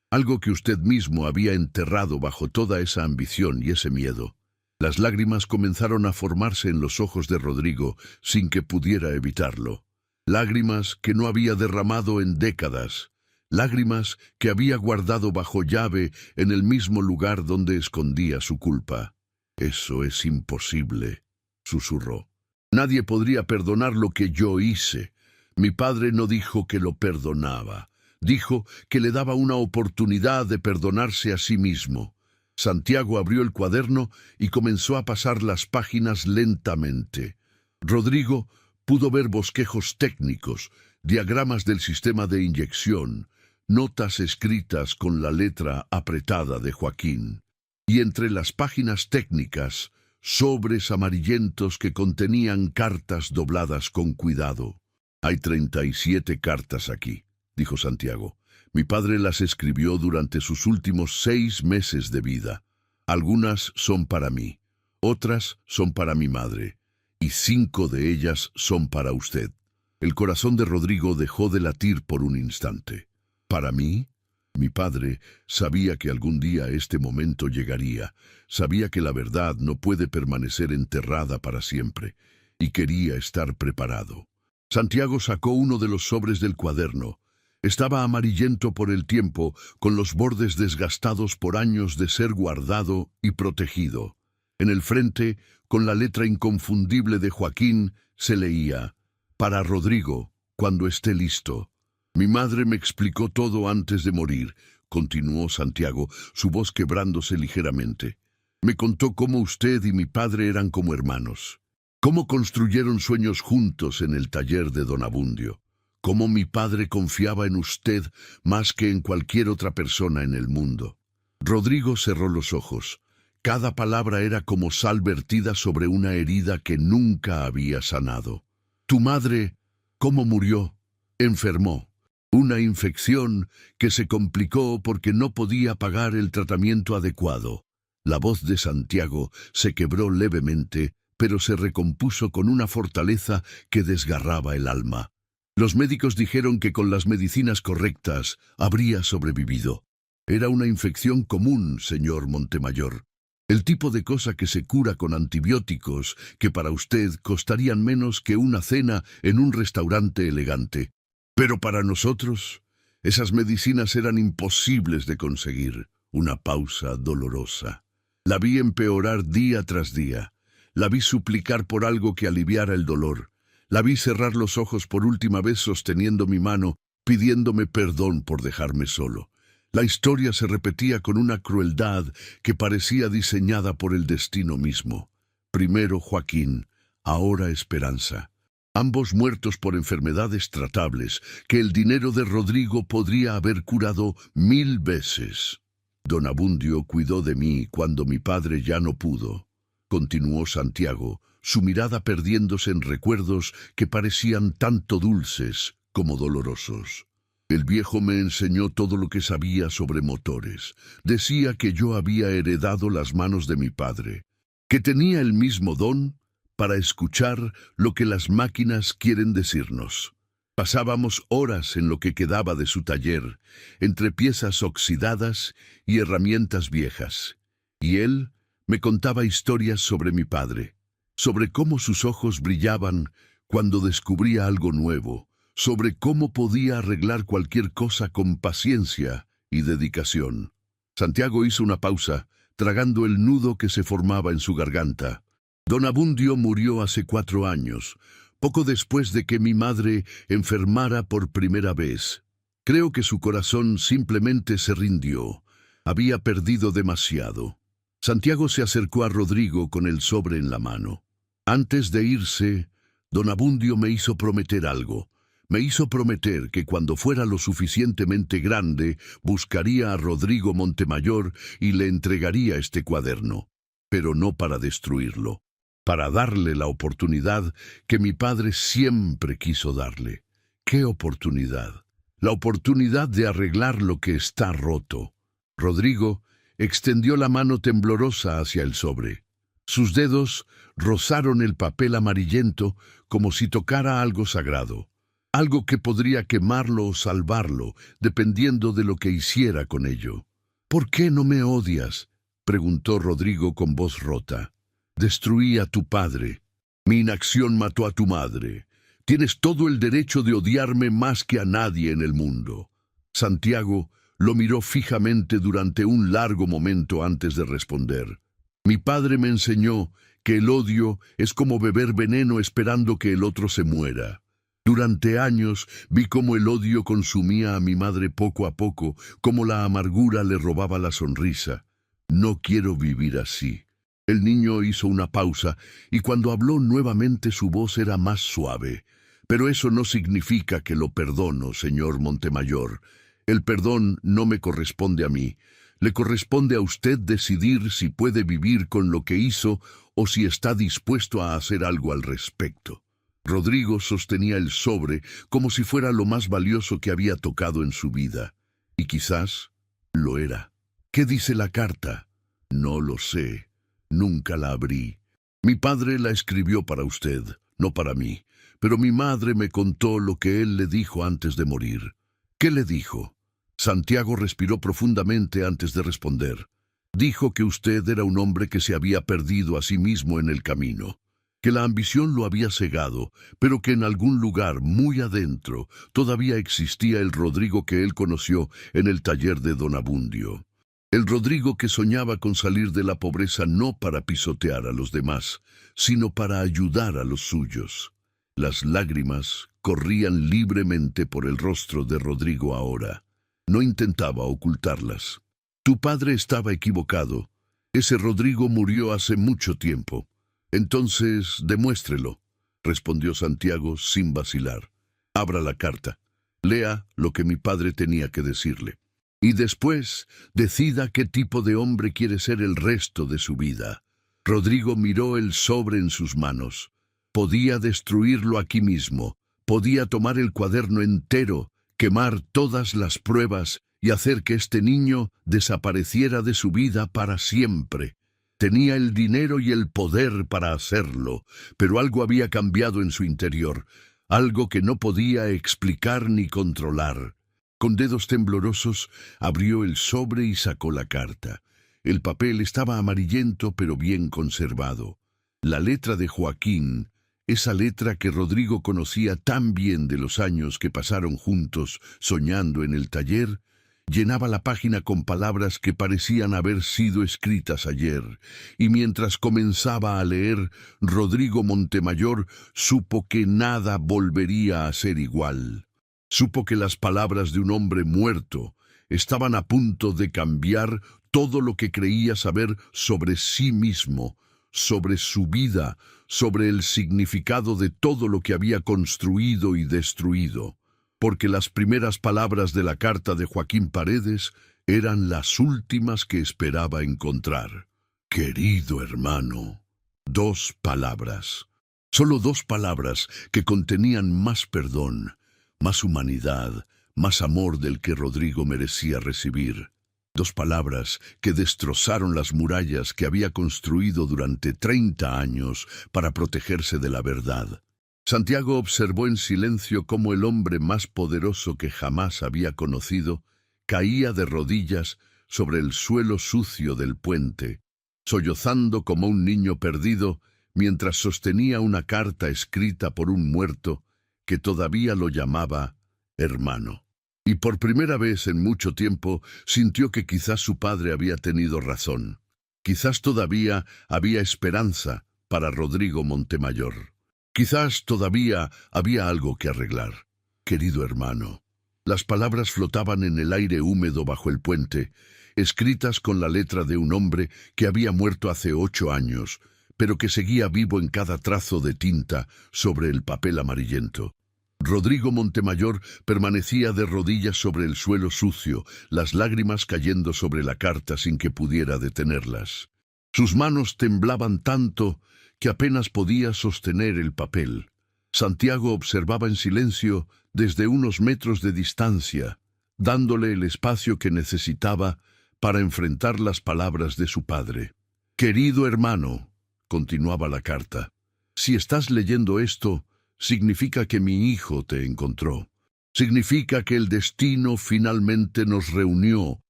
algo que usted mismo había enterrado bajo toda esa ambición y ese miedo. Las lágrimas comenzaron a formarse en los ojos de Rodrigo sin que pudiera evitarlo. Lágrimas que no había derramado en décadas, lágrimas que había guardado bajo llave en el mismo lugar donde escondía su culpa. Eso es imposible, susurró. Nadie podría perdonar lo que yo hice. Mi padre no dijo que lo perdonaba. Dijo que le daba una oportunidad de perdonarse a sí mismo. Santiago abrió el cuaderno y comenzó a pasar las páginas lentamente. Rodrigo Pudo ver bosquejos técnicos, diagramas del sistema de inyección, notas escritas con la letra apretada de Joaquín, y entre las páginas técnicas, sobres amarillentos que contenían cartas dobladas con cuidado. «Hay 37 cartas aquí», dijo Santiago. «Mi padre las escribió durante sus últimos 6 meses de vida. Algunas son para mí, otras son para mi madre, y 5 de ellas son para usted». El corazón de Rodrigo dejó de latir por un instante. ¿Para mí? Mi padre sabía que algún día este momento llegaría, sabía que la verdad no puede permanecer enterrada para siempre, y quería estar preparado. Santiago sacó uno de los sobres del cuaderno. Estaba amarillento por el tiempo, con los bordes desgastados por años de ser guardado y protegido. En el frente, con la letra inconfundible de Joaquín, se leía: «Para Rodrigo, cuando esté listo». «Mi madre me explicó todo antes de morir», continuó Santiago, su voz quebrándose ligeramente. «Me contó cómo usted y mi padre eran como hermanos, cómo construyeron sueños juntos en el taller de don Abundio, cómo mi padre confiaba en usted más que en cualquier otra persona en el mundo». Rodrigo cerró los ojos. Cada palabra era como sal vertida sobre una herida que nunca había sanado. «¿Tu madre cómo murió?» «Enfermó. Una infección que se complicó porque no podía pagar el tratamiento adecuado». La voz de Santiago se quebró levemente, pero se recompuso con una fortaleza que desgarraba el alma. «Los médicos dijeron que con las medicinas correctas habría sobrevivido. Era una infección común, señor Montemayor. El tipo de cosa que se cura con antibióticos que para usted costarían menos que una cena en un restaurante elegante. Pero para nosotros, esas medicinas eran imposibles de conseguir». Una pausa dolorosa. La vi empeorar día tras día. La vi suplicar por algo que aliviara el dolor. La vi cerrar los ojos por última vez sosteniendo mi mano, pidiéndome perdón por dejarme solo. La historia se repetía con una crueldad que parecía diseñada por el destino mismo. Primero Joaquín, ahora Esperanza. Ambos muertos por enfermedades tratables que el dinero de Rodrigo podría haber curado 1000 veces. «Don Abundio cuidó de mí cuando mi padre ya no pudo», continuó Santiago, su mirada perdiéndose en recuerdos que parecían tanto dulces como dolorosos. «El viejo me enseñó todo lo que sabía sobre motores. Decía que yo había heredado las manos de mi padre, que tenía el mismo don para escuchar lo que las máquinas quieren decirnos». Pasábamos horas en lo que quedaba de su taller, entre piezas oxidadas y herramientas viejas. Y él me contaba historias sobre mi padre, sobre cómo sus ojos brillaban cuando descubría algo nuevo, sobre cómo podía arreglar cualquier cosa con paciencia y dedicación. Santiago hizo una pausa, tragando el nudo que se formaba en su garganta. «Don Abundio murió hace 4 años, poco después de que mi madre enfermara por primera vez. Creo que su corazón simplemente se rindió. Había perdido demasiado». Santiago se acercó a Rodrigo con el sobre en la mano. «Antes de irse, don Abundio me hizo prometer algo. Me hizo prometer que cuando fuera lo suficientemente grande, buscaría a Rodrigo Montemayor y le entregaría este cuaderno. Pero no para destruirlo, para darle la oportunidad que mi padre siempre quiso darle». «¿Qué oportunidad?» «La oportunidad de arreglar lo que está roto». Rodrigo extendió la mano temblorosa hacia el sobre. Sus dedos rozaron el papel amarillento como si tocara algo sagrado, algo que podría quemarlo o salvarlo, dependiendo de lo que hiciera con ello. «¿Por qué no me odias?», preguntó Rodrigo con voz rota. «Destruí a tu padre. Mi inacción mató a tu madre. Tienes todo el derecho de odiarme más que a nadie en el mundo». Santiago lo miró fijamente durante un largo momento antes de responder. «Mi padre me enseñó que el odio es como beber veneno esperando que el otro se muera. Durante años vi cómo el odio consumía a mi madre poco a poco, cómo la amargura le robaba la sonrisa. No quiero vivir así. El niño hizo una pausa, y cuando habló nuevamente su voz era más suave. Pero eso no significa que lo perdono, señor Montemayor. El perdón no me corresponde a mí. Le corresponde a usted decidir si puede vivir con lo que hizo o si está dispuesto a hacer algo al respecto. Rodrigo sostenía el sobre como si fuera lo más valioso que había tocado en su vida. Y quizás lo era. ¿Qué dice la carta? No lo sé. Nunca la abrí. Mi padre la escribió para usted, no para mí. Pero mi madre me contó lo que él le dijo antes de morir. ¿Qué le dijo? Santiago respiró profundamente antes de responder. Dijo que usted era un hombre que se había perdido a sí mismo en el camino, que la ambición lo había cegado, pero que en algún lugar muy adentro todavía existía el Rodrigo que él conoció en el taller de Don Abundio. El Rodrigo que soñaba con salir de la pobreza no para pisotear a los demás, sino para ayudar a los suyos. Las lágrimas corrían libremente por el rostro de Rodrigo ahora. No intentaba ocultarlas. Tu padre estaba equivocado. Ese Rodrigo murió hace mucho tiempo. Entonces, demuéstrelo, respondió Santiago sin vacilar. Abra la carta. Lea lo que mi padre tenía que decirle. Y después, decida qué tipo de hombre quiere ser el resto de su vida. Rodrigo miró el sobre en sus manos. Podía destruirlo aquí mismo. Podía tomar el cuaderno entero, quemar todas las pruebas y hacer que este niño desapareciera de su vida para siempre. Tenía el dinero y el poder para hacerlo, pero algo había cambiado en su interior, algo que no podía explicar ni controlar. Con dedos temblorosos abrió el sobre y sacó la carta. El papel estaba amarillento pero bien conservado. La letra de Joaquín, esa letra que Rodrigo conocía tan bien de los años que pasaron juntos soñando en el taller, llenaba la página con palabras que parecían haber sido escritas ayer, y mientras comenzaba a leer, Rodrigo Montemayor supo que nada volvería a ser igual. Supo que las palabras de un hombre muerto estaban a punto de cambiar todo lo que creía saber sobre sí mismo, sobre su vida, sobre el significado de todo lo que había construido y destruido, porque las primeras palabras de la carta de Joaquín Paredes eran las últimas que esperaba encontrar. Querido hermano. 2 palabras. Solo 2 palabras que contenían más perdón, más humanidad, más amor del que Rodrigo merecía recibir. 2 palabras que destrozaron las murallas que había construido durante 30 años para protegerse de la verdad. Santiago observó en silencio cómo el hombre más poderoso que jamás había conocido caía de rodillas sobre el suelo sucio del puente, sollozando como un niño perdido mientras sostenía una carta escrita por un muerto que todavía lo llamaba hermano. Y por primera vez en mucho tiempo sintió que quizás su padre había tenido razón. Quizás todavía había esperanza para Rodrigo Montemayor. Quizás todavía había algo que arreglar. Querido hermano. Las palabras flotaban en el aire húmedo bajo el puente, escritas con la letra de un hombre que había muerto hace 8 años, pero que seguía vivo en cada trazo de tinta sobre el papel amarillento. Rodrigo Montemayor permanecía de rodillas sobre el suelo sucio, las lágrimas cayendo sobre la carta sin que pudiera detenerlas. Sus manos temblaban tanto que apenas podía sostener el papel. Santiago observaba en silencio desde unos metros de distancia, dándole el espacio que necesitaba para enfrentar las palabras de su padre. Querido hermano, continuaba la carta, si estás leyendo esto, significa que mi hijo te encontró. Significa que el destino finalmente nos reunió,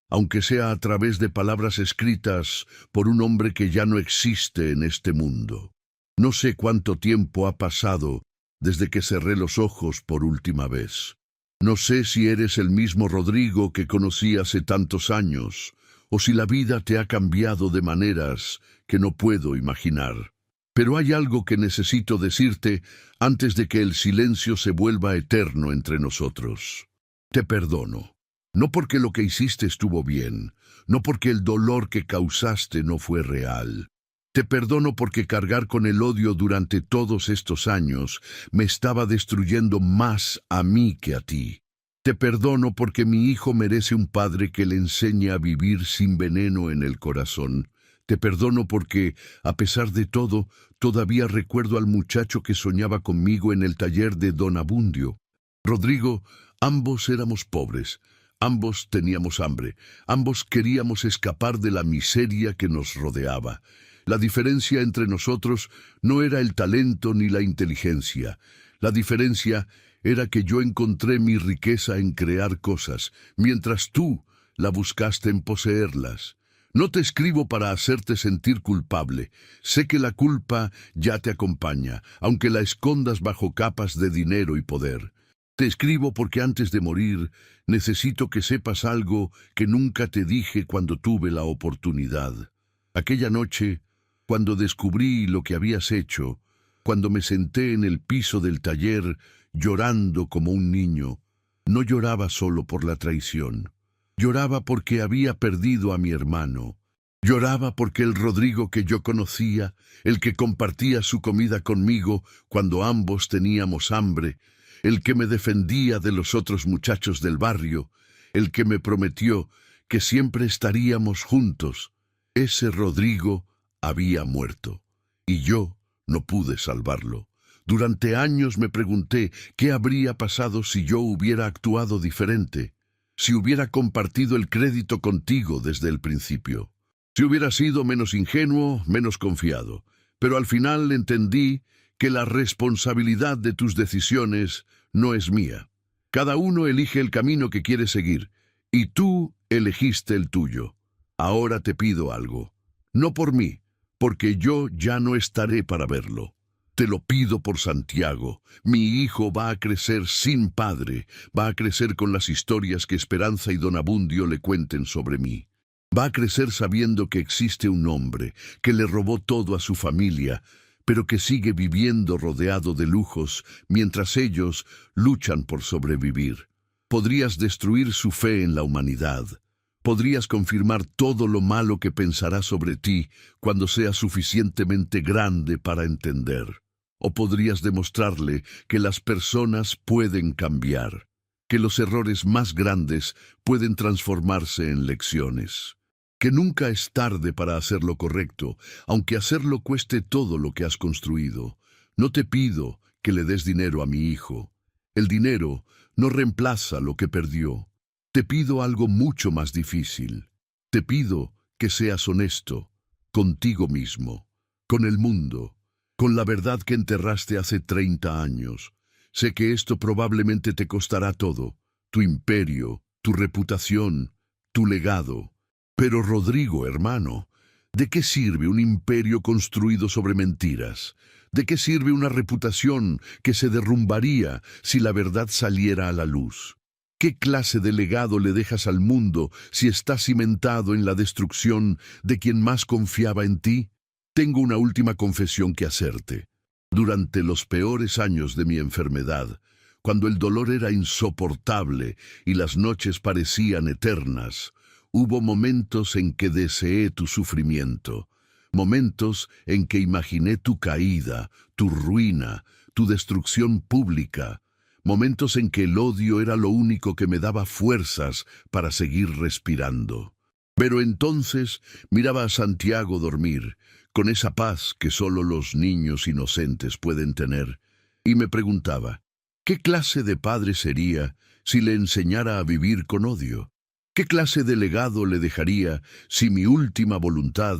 aunque sea a través de palabras escritas por un hombre que ya no existe en este mundo. No sé cuánto tiempo ha pasado desde que cerré los ojos por última vez. No sé si eres el mismo Rodrigo que conocí hace tantos años, o si la vida te ha cambiado de maneras que no puedo imaginar. Pero hay algo que necesito decirte antes de que el silencio se vuelva eterno entre nosotros. Te perdono. No porque lo que hiciste estuvo bien, no porque el dolor que causaste no fue real. Te perdono porque cargar con el odio durante todos estos años me estaba destruyendo más a mí que a ti. Te perdono porque mi hijo merece un padre que le enseñe a vivir sin veneno en el corazón. Te perdono porque, a pesar de todo, todavía recuerdo al muchacho que soñaba conmigo en el taller de Don Abundio. Rodrigo, ambos éramos pobres, ambos teníamos hambre, ambos queríamos escapar de la miseria que nos rodeaba. La diferencia entre nosotros no era el talento ni la inteligencia. La diferencia era que yo encontré mi riqueza en crear cosas, mientras tú la buscaste en poseerlas. No te escribo para hacerte sentir culpable. Sé que la culpa ya te acompaña, aunque la escondas bajo capas de dinero y poder. Te escribo porque antes de morir necesito que sepas algo que nunca te dije cuando tuve la oportunidad. Aquella noche, cuando descubrí lo que habías hecho, cuando me senté en el piso del taller llorando como un niño, no lloraba solo por la traición. Lloraba porque había perdido a mi hermano. Lloraba porque el Rodrigo que yo conocía, el que compartía su comida conmigo cuando ambos teníamos hambre, el que me defendía de los otros muchachos del barrio, el que me prometió que siempre estaríamos juntos, ese Rodrigo había muerto, y yo no pude salvarlo. Durante años me pregunté qué habría pasado si yo hubiera actuado diferente, si hubiera compartido el crédito contigo desde el principio, si hubiera sido menos ingenuo, menos confiado. Pero al final entendí que la responsabilidad de tus decisiones no es mía. Cada uno elige el camino que quiere seguir, y tú elegiste el tuyo. Ahora te pido algo, no por mí, porque yo ya no estaré para verlo. Te lo pido por Santiago. Mi hijo va a crecer sin padre, va a crecer con las historias que Esperanza y Don Abundio le cuenten sobre mí. Va a crecer sabiendo que existe un hombre que le robó todo a su familia, pero que sigue viviendo rodeado de lujos mientras ellos luchan por sobrevivir. Podrías destruir su fe en la humanidad. Podrías confirmar todo lo malo que pensará sobre ti cuando seas suficientemente grande para entender. O podrías demostrarle que las personas pueden cambiar, que los errores más grandes pueden transformarse en lecciones, que nunca es tarde para hacer lo correcto, aunque hacerlo cueste todo lo que has construido. No te pido que le des dinero a mi hijo. El dinero no reemplaza lo que perdió. Te pido algo mucho más difícil. Te pido que seas honesto contigo mismo, con el mundo, con la verdad que enterraste hace 30 años. Sé que esto probablemente te costará todo, tu imperio, tu reputación, tu legado. Pero Rodrigo, hermano, ¿de qué sirve un imperio construido sobre mentiras? ¿De qué sirve una reputación que se derrumbaría si la verdad saliera a la luz? ¿Qué clase de legado le dejas al mundo si está cimentado en la destrucción de quien más confiaba en ti? Tengo una última confesión que hacerte. Durante los peores años de mi enfermedad, cuando el dolor era insoportable y las noches parecían eternas, hubo momentos en que deseé tu sufrimiento, momentos en que imaginé tu caída, tu ruina, tu destrucción pública, momentos en que el odio era lo único que me daba fuerzas para seguir respirando. Pero entonces miraba a Santiago dormir, con esa paz que solo los niños inocentes pueden tener, y me preguntaba, ¿qué clase de padre sería si le enseñara a vivir con odio? ¿Qué clase de legado le dejaría si mi última voluntad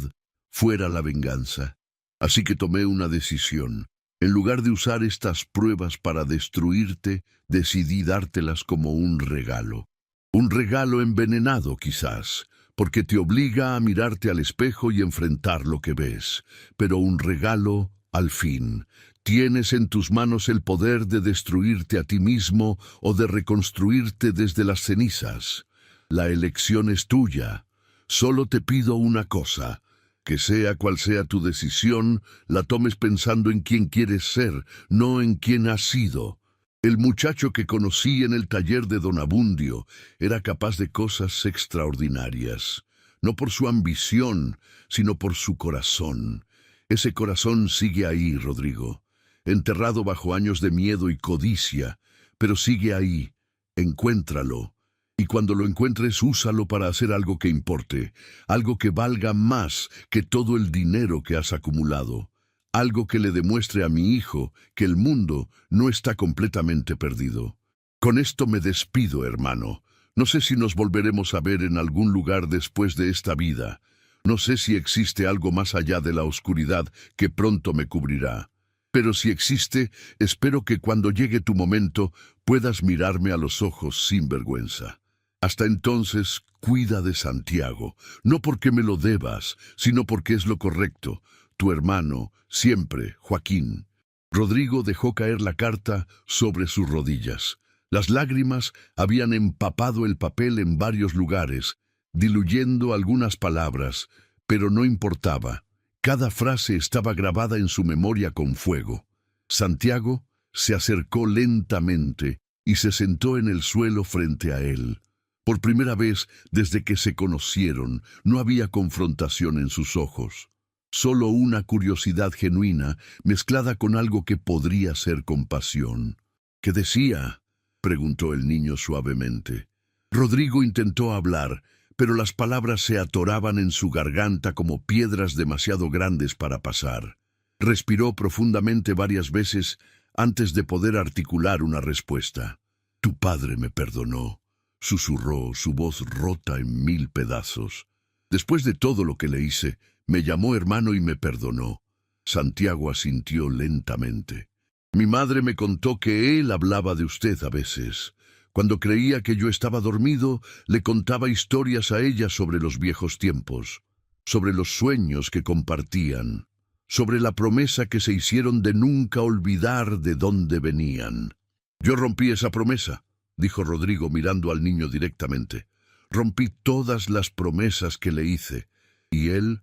fuera la venganza? Así que tomé una decisión. En lugar de usar estas pruebas para destruirte, decidí dártelas como un regalo. Un regalo envenenado, quizás, porque te obliga a mirarte al espejo y enfrentar lo que ves. Pero un regalo, al fin. Tienes en tus manos el poder de destruirte a ti mismo o de reconstruirte desde las cenizas. La elección es tuya. Solo te pido una cosa. Que sea cual sea tu decisión, la tomes pensando en quién quieres ser, no en quién has sido. El muchacho que conocí en el taller de Don Abundio era capaz de cosas extraordinarias, no por su ambición, sino por su corazón. Ese corazón sigue ahí, Rodrigo, enterrado bajo años de miedo y codicia, pero sigue ahí. Encuéntralo. Y cuando lo encuentres, úsalo para hacer algo que importe, algo que valga más que todo el dinero que has acumulado, algo que le demuestre a mi hijo que el mundo no está completamente perdido. Con esto me despido, hermano. No sé si nos volveremos a ver en algún lugar después de esta vida. No sé si existe algo más allá de la oscuridad que pronto me cubrirá. Pero si existe, espero que cuando llegue tu momento puedas mirarme a los ojos sin vergüenza. Hasta entonces, cuida de Santiago, no porque me lo debas, sino porque es lo correcto. Tu hermano, siempre, Joaquín. Rodrigo dejó caer la carta sobre sus rodillas. Las lágrimas habían empapado el papel en varios lugares, diluyendo algunas palabras, pero no importaba. Cada frase estaba grabada en su memoria con fuego. Santiago se acercó lentamente y se sentó en el suelo frente a él. Por primera vez desde que se conocieron, no había confrontación en sus ojos. Solo una curiosidad genuina mezclada con algo que podría ser compasión. ¿Qué decía?, preguntó el niño suavemente. Rodrigo intentó hablar, pero las palabras se atoraban en su garganta como piedras demasiado grandes para pasar. Respiró profundamente varias veces antes de poder articular una respuesta. «Tu padre me perdonó», susurró, su voz rota en 1000 pedazos. «Después de todo lo que le hice, me llamó hermano y me perdonó». Santiago asintió lentamente. «Mi madre me contó que él hablaba de usted a veces. Cuando creía que yo estaba dormido, le contaba historias a ella sobre los viejos tiempos, sobre los sueños que compartían, sobre la promesa que se hicieron de nunca olvidar de dónde venían. Yo rompí esa promesa», dijo Rodrigo mirando al niño directamente. «Rompí todas las promesas que le hice, y él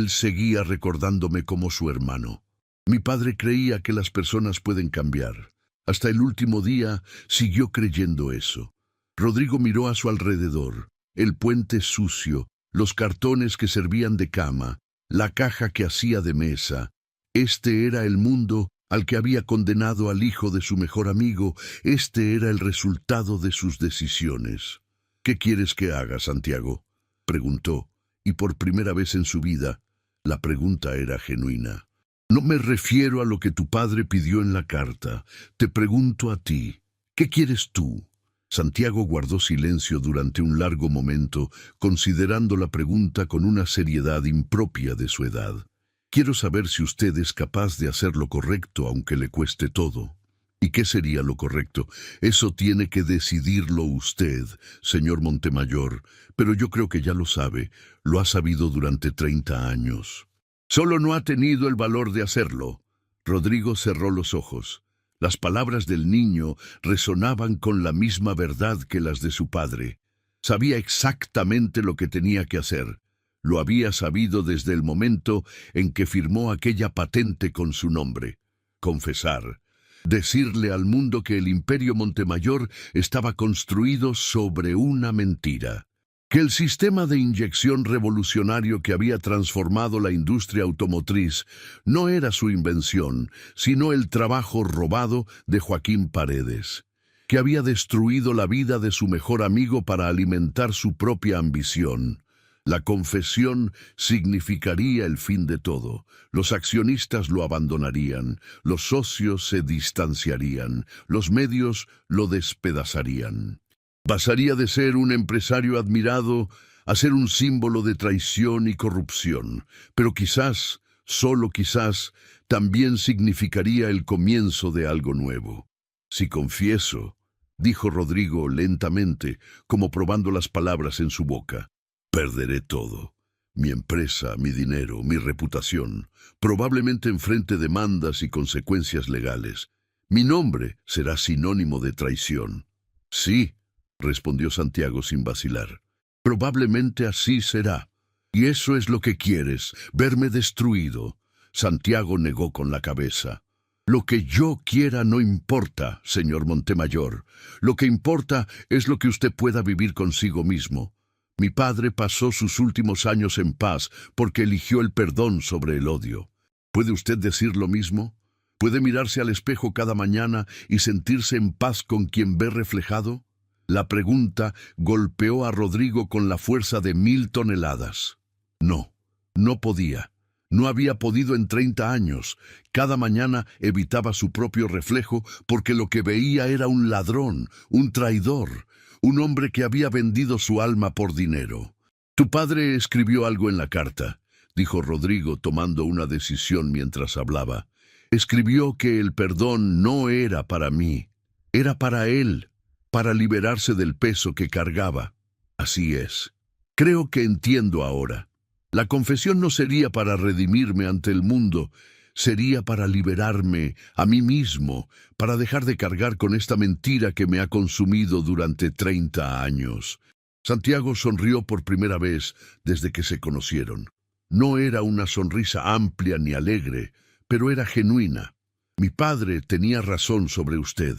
seguía recordándome como su hermano. Mi padre creía que las personas pueden cambiar. Hasta el último día siguió creyendo eso». Rodrigo miró a su alrededor, el puente sucio, los cartones que servían de cama, la caja que hacía de mesa. Este era el mundo al que había condenado al hijo de su mejor amigo. Este era el resultado de sus decisiones. «¿Qué quieres que haga, Santiago?», preguntó, y por primera vez en su vida, la pregunta era genuina. «No me refiero a lo que tu padre pidió en la carta. Te pregunto a ti. ¿Qué quieres tú?». Santiago guardó silencio durante un largo momento, considerando la pregunta con una seriedad impropia de su edad. «Quiero saber si usted es capaz de hacer lo correcto aunque le cueste todo». «¿Y qué sería lo correcto? Eso tiene que decidirlo usted, señor Montemayor, pero yo creo que ya lo sabe, lo ha sabido durante 30 años. Solo no ha tenido el valor de hacerlo». Rodrigo cerró los ojos. Las palabras del niño resonaban con la misma verdad que las de su padre. Sabía exactamente lo que tenía que hacer. Lo había sabido desde el momento en que firmó aquella patente con su nombre. Confesar. Decirle al mundo que el Imperio Montemayor estaba construido sobre una mentira. Que el sistema de inyección revolucionario que había transformado la industria automotriz no era su invención, sino el trabajo robado de Joaquín Paredes. Que había destruido la vida de su mejor amigo para alimentar su propia ambición. La confesión significaría el fin de todo. Los accionistas lo abandonarían, los socios se distanciarían, los medios lo despedazarían. Pasaría de ser un empresario admirado a ser un símbolo de traición y corrupción, pero quizás, solo quizás, también significaría el comienzo de algo nuevo. «Si confieso», dijo Rodrigo lentamente, como probando las palabras en su boca, «perderé todo. Mi empresa, mi dinero, mi reputación. Probablemente enfrente demandas y consecuencias legales. Mi nombre será sinónimo de traición». «Sí», respondió Santiago sin vacilar. «Probablemente así será. Y eso es lo que quieres, verme destruido». Santiago negó con la cabeza. «Lo que yo quiera no importa, señor Montemayor. Lo que importa es lo que usted pueda vivir consigo mismo. Mi padre pasó sus últimos años en paz porque eligió el perdón sobre el odio. ¿Puede usted decir lo mismo? ¿Puede mirarse al espejo cada mañana y sentirse en paz con quien ve reflejado? La pregunta golpeó a Rodrigo con la fuerza de 1000 toneladas. No, no podía. No había podido en 30 años. Cada mañana evitaba su propio reflejo porque lo que veía era un ladrón, un traidor, un hombre que había vendido su alma por dinero. «Tu padre escribió algo en la carta», dijo Rodrigo tomando una decisión mientras hablaba. «Escribió que el perdón no era para mí, era para él, para liberarse del peso que cargaba. Así es. Creo que entiendo ahora. La confesión no sería para redimirme ante el mundo, sería para liberarme a mí mismo, para dejar de cargar con esta mentira que me ha consumido durante 30 años». Santiago sonrió por primera vez desde que se conocieron. No era una sonrisa amplia ni alegre, pero era genuina. «Mi padre tenía razón sobre usted».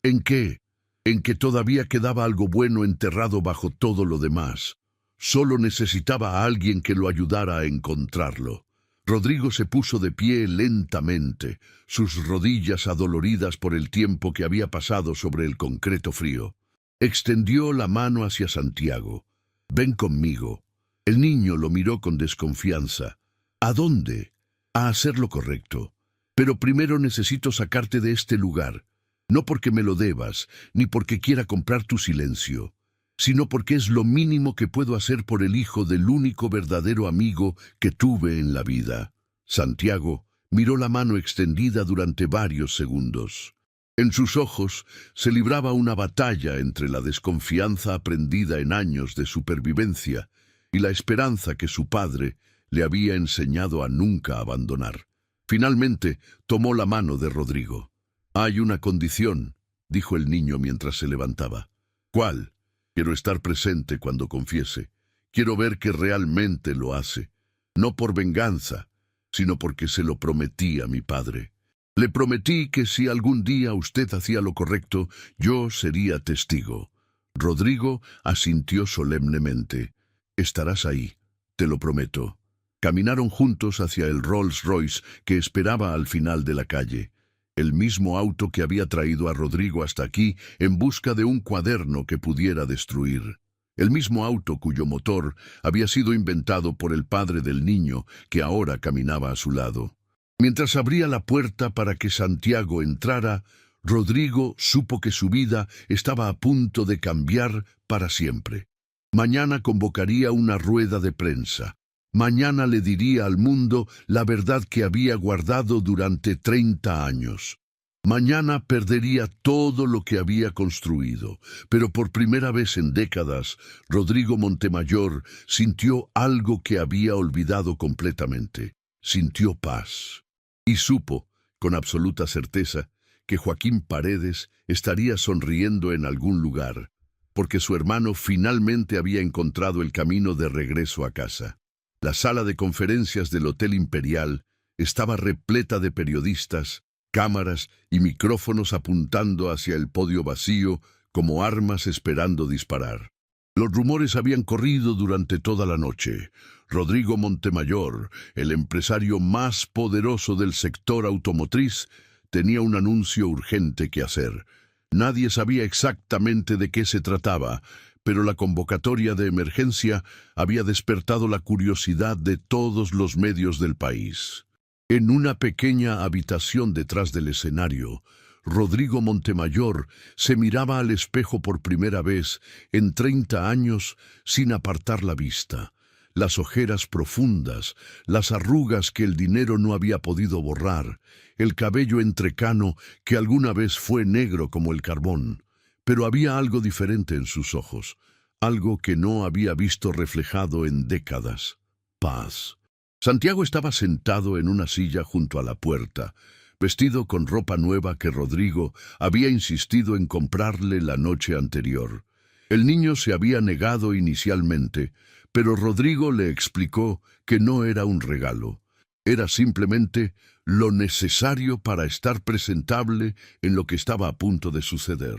«¿En qué?» «En que todavía quedaba algo bueno enterrado bajo todo lo demás. Solo necesitaba a alguien que lo ayudara a encontrarlo». Rodrigo se puso de pie lentamente, sus rodillas adoloridas por el tiempo que había pasado sobre el concreto frío. Extendió la mano hacia Santiago. «Ven conmigo». El niño lo miró con desconfianza. «¿A dónde?» «A hacer lo correcto. Pero primero necesito sacarte de este lugar. No porque me lo debas, ni porque quiera comprar tu silencio, sino porque es lo mínimo que puedo hacer por el hijo del único verdadero amigo que tuve en la vida». Santiago miró la mano extendida durante varios segundos. En sus ojos se libraba una batalla entre la desconfianza aprendida en años de supervivencia y la esperanza que su padre le había enseñado a nunca abandonar. Finalmente tomó la mano de Rodrigo. «Hay una condición», dijo el niño mientras se levantaba. «¿Cuál?» «Quiero estar presente cuando confiese. Quiero ver que realmente lo hace. No por venganza, sino porque se lo prometí a mi padre. Le prometí que si algún día usted hacía lo correcto, yo sería testigo». Rodrigo asintió solemnemente. «Estarás ahí, te lo prometo». Caminaron juntos hacia el Rolls Royce que esperaba al final de la calle. El mismo auto que había traído a Rodrigo hasta aquí en busca de un cuaderno que pudiera destruir. El mismo auto cuyo motor había sido inventado por el padre del niño que ahora caminaba a su lado. Mientras abría la puerta para que Santiago entrara, Rodrigo supo que su vida estaba a punto de cambiar para siempre. Mañana convocaría una rueda de prensa. Mañana le diría al mundo la verdad que había guardado durante 30 años. Mañana perdería todo lo que había construido, pero por primera vez en décadas, Rodrigo Montemayor sintió algo que había olvidado completamente. Sintió paz. Y supo, con absoluta certeza, que Joaquín Paredes estaría sonriendo en algún lugar, porque su hermano finalmente había encontrado el camino de regreso a casa. La sala de conferencias del Hotel Imperial estaba repleta de periodistas, cámaras y micrófonos apuntando hacia el podio vacío como armas esperando disparar. Los rumores habían corrido durante toda la noche. Rodrigo Montemayor, el empresario más poderoso del sector automotriz, tenía un anuncio urgente que hacer. Nadie sabía exactamente de qué se trataba, pero la convocatoria de emergencia había despertado la curiosidad de todos los medios del país. En una pequeña habitación detrás del escenario, Rodrigo Montemayor se miraba al espejo por primera vez en 30 años sin apartar la vista. Las ojeras profundas, las arrugas que el dinero no había podido borrar, el cabello entrecano que alguna vez fue negro como el carbón. Pero había algo diferente en sus ojos, algo que no había visto reflejado en décadas: paz. Santiago estaba sentado en una silla junto a la puerta, vestido con ropa nueva que Rodrigo había insistido en comprarle la noche anterior. El niño se había negado inicialmente, pero Rodrigo le explicó que no era un regalo. Era simplemente lo necesario para estar presentable en lo que estaba a punto de suceder.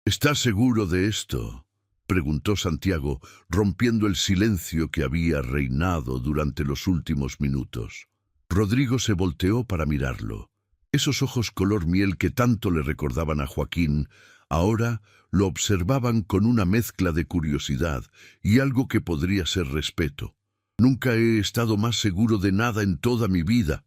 ¿Estás seguro de esto?, preguntó Santiago, rompiendo el silencio que había reinado durante los últimos minutos. Rodrigo se volteó para mirarlo. Esos ojos color miel que tanto le recordaban a Joaquín, ahora lo observaban con una mezcla de curiosidad y algo que podría ser respeto. Nunca he estado más seguro de nada en toda mi vida.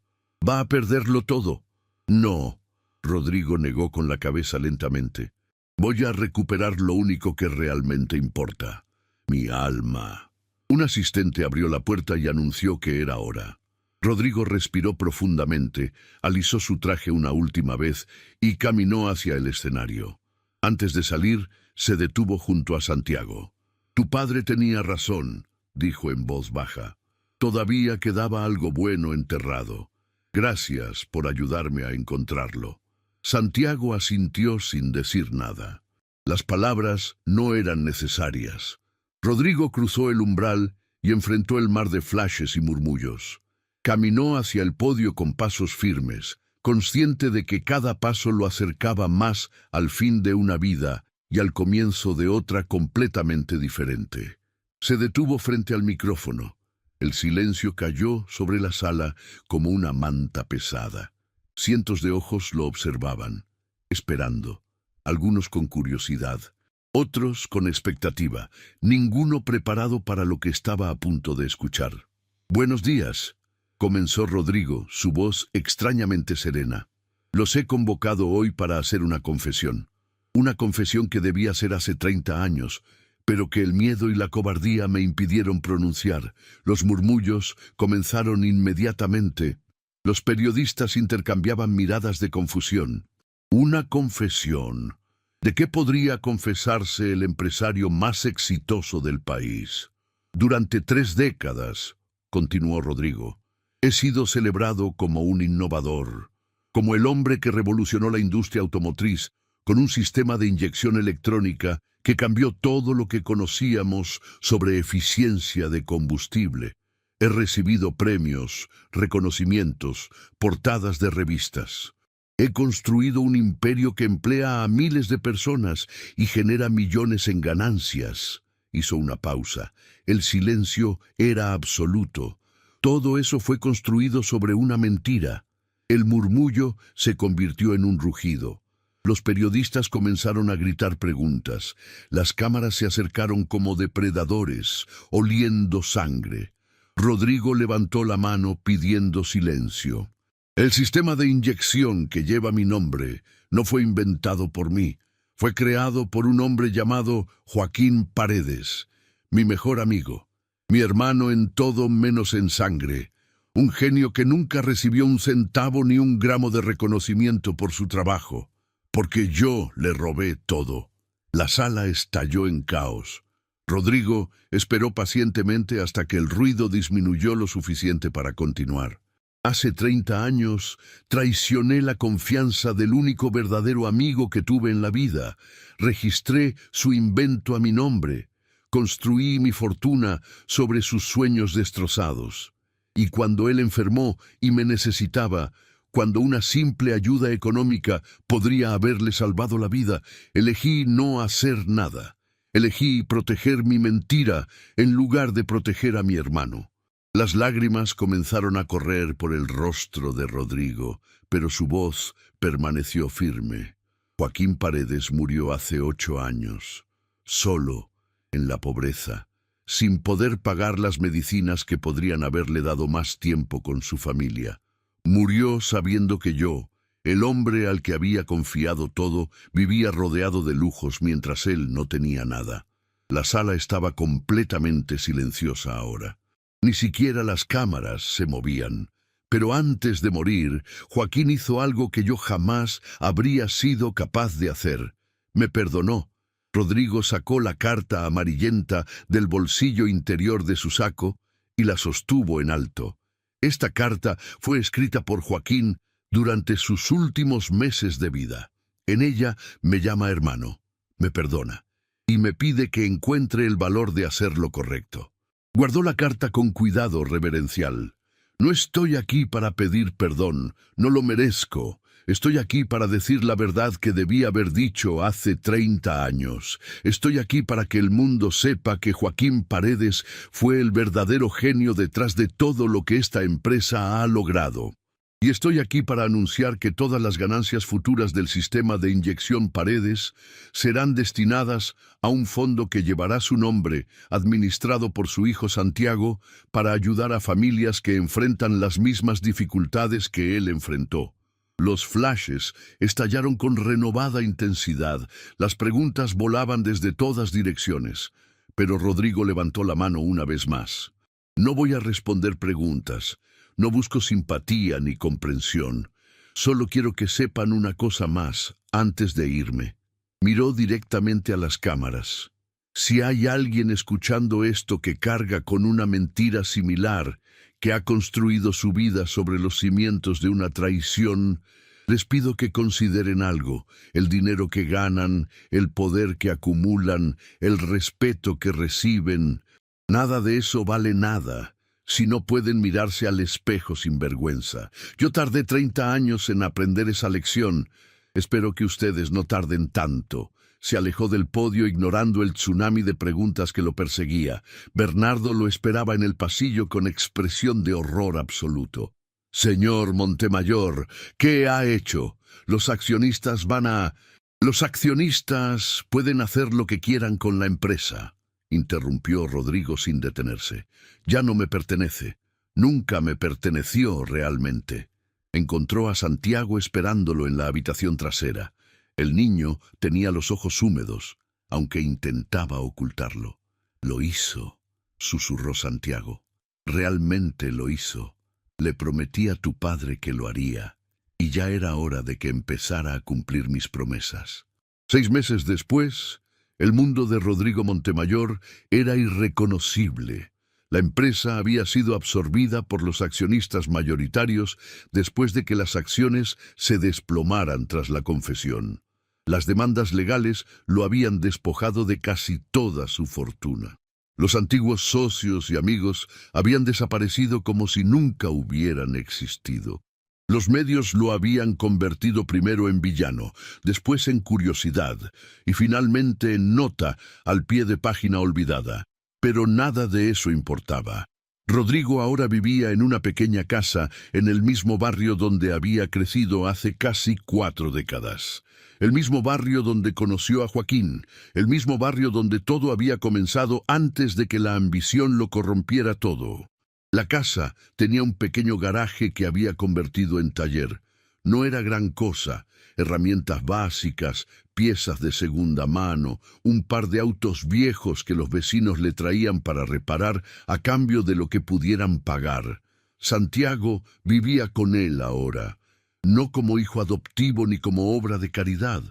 ¿Va a perderlo todo? No, Rodrigo negó con la cabeza lentamente. Voy a recuperar lo único que realmente importa, mi alma. Un asistente abrió la puerta y anunció que era hora. Rodrigo respiró profundamente, alisó su traje una última vez y caminó hacia el escenario. Antes de salir, se detuvo junto a Santiago. Tu padre tenía razón, dijo en voz baja. Todavía quedaba algo bueno enterrado. Gracias por ayudarme a encontrarlo. Santiago asintió sin decir nada. Las palabras no eran necesarias. Rodrigo cruzó el umbral y enfrentó el mar de flashes y murmullos. Caminó hacia el podio con pasos firmes, consciente de que cada paso lo acercaba más al fin de una vida y al comienzo de otra completamente diferente. Se detuvo frente al micrófono. El silencio cayó sobre la sala como una manta pesada. Cientos de ojos lo observaban, esperando, algunos con curiosidad, otros con expectativa, ninguno preparado para lo que estaba a punto de escuchar. Buenos días, comenzó Rodrigo, su voz extrañamente serena. Los he convocado hoy para hacer una confesión que debía hacer hace 30 años, pero que el miedo y la cobardía me impidieron pronunciar. Los murmullos comenzaron inmediatamente. Los periodistas intercambiaban miradas de confusión. Una confesión. ¿De qué podría confesarse el empresario más exitoso del país? Durante 3 décadas, continuó Rodrigo, he sido celebrado como un innovador, como el hombre que revolucionó la industria automotriz con un sistema de inyección electrónica que cambió todo lo que conocíamos sobre eficiencia de combustible. He recibido premios, reconocimientos, portadas de revistas. He construido un imperio que emplea a miles de personas y genera millones en ganancias. Hizo una pausa. El silencio era absoluto. Todo eso fue construido sobre una mentira. El murmullo se convirtió en un rugido. Los periodistas comenzaron a gritar preguntas. Las cámaras se acercaron como depredadores, oliendo sangre. Rodrigo levantó la mano pidiendo silencio. El sistema de inyección que lleva mi nombre no fue inventado por mí. Fue creado por un hombre llamado Joaquín Paredes, mi mejor amigo, mi hermano en todo menos en sangre, un genio que nunca recibió un centavo ni un gramo de reconocimiento por su trabajo, porque yo le robé todo. La sala estalló en caos. Rodrigo esperó pacientemente hasta que el ruido disminuyó lo suficiente para continuar. Hace 30 años traicioné la confianza del único verdadero amigo que tuve en la vida. Registré su invento a mi nombre. Construí mi fortuna sobre sus sueños destrozados. Y cuando él enfermó y me necesitaba, cuando una simple ayuda económica podría haberle salvado la vida, elegí no hacer nada. Elegí proteger mi mentira en lugar de proteger a mi hermano. Las lágrimas comenzaron a correr por el rostro de Rodrigo, pero su voz permaneció firme. Joaquín Paredes murió hace 8 años, solo, en la pobreza, sin poder pagar las medicinas que podrían haberle dado más tiempo con su familia. Murió sabiendo que yo, el hombre al que había confiado todo, vivía rodeado de lujos mientras él no tenía nada. La sala estaba completamente silenciosa ahora. Ni siquiera las cámaras se movían. Pero antes de morir, Joaquín hizo algo que yo jamás habría sido capaz de hacer. Me perdonó. Rodrigo sacó la carta amarillenta del bolsillo interior de su saco y la sostuvo en alto. Esta carta fue escrita por Joaquín durante sus últimos meses de vida. En ella me llama hermano, me perdona y me pide que encuentre el valor de hacer lo correcto. Guardó la carta con cuidado reverencial. No estoy aquí para pedir perdón, no lo merezco. Estoy aquí para decir la verdad que debí haber dicho hace 30 años. Estoy aquí para que el mundo sepa que Joaquín Paredes fue el verdadero genio detrás de todo lo que esta empresa ha logrado. Y estoy aquí para anunciar que todas las ganancias futuras del sistema de inyección Paredes serán destinadas a un fondo que llevará su nombre, administrado por su hijo Santiago, para ayudar a familias que enfrentan las mismas dificultades que él enfrentó. Los flashes estallaron con renovada intensidad, las preguntas volaban desde todas direcciones, pero Rodrigo levantó la mano una vez más. No voy a responder preguntas. No busco simpatía ni comprensión. Solo quiero que sepan una cosa más antes de irme. Miró directamente a las cámaras. Si hay alguien escuchando esto que carga con una mentira similar, que ha construido su vida sobre los cimientos de una traición, les pido que consideren algo: el dinero que ganan, el poder que acumulan, el respeto que reciben. Nada de eso vale nada si no pueden mirarse al espejo sin vergüenza. Yo tardé 30 años en aprender esa lección. Espero que ustedes no tarden tanto. Se alejó del podio ignorando el tsunami de preguntas que lo perseguía. Bernardo lo esperaba en el pasillo con expresión de horror absoluto. Señor Montemayor, ¿qué ha hecho? Los accionistas pueden hacer lo que quieran con la empresa, interrumpió Rodrigo sin detenerse. Ya no me pertenece. Nunca me perteneció realmente. Encontró a Santiago esperándolo en la habitación trasera. El niño tenía los ojos húmedos, aunque intentaba ocultarlo. Lo hizo, susurró Santiago. Realmente lo hizo. Le prometí a tu padre que lo haría, y ya era hora de que empezara a cumplir mis promesas. 6 meses después, el mundo de Rodrigo Montemayor era irreconocible. La empresa había sido absorbida por los accionistas mayoritarios después de que las acciones se desplomaran tras la confesión. Las demandas legales lo habían despojado de casi toda su fortuna. Los antiguos socios y amigos habían desaparecido como si nunca hubieran existido. Los medios lo habían convertido primero en villano, después en curiosidad y finalmente en nota al pie de página olvidada. Pero nada de eso importaba. Rodrigo ahora vivía en una pequeña casa en el mismo barrio donde había crecido hace casi 4 décadas. El mismo barrio donde conoció a Joaquín, el mismo barrio donde todo había comenzado antes de que la ambición lo corrompiera todo. La casa tenía un pequeño garaje que había convertido en taller. No era gran cosa: herramientas básicas, piezas de segunda mano, un par de autos viejos que los vecinos le traían para reparar a cambio de lo que pudieran pagar. Santiago vivía con él ahora, no como hijo adoptivo ni como obra de caridad,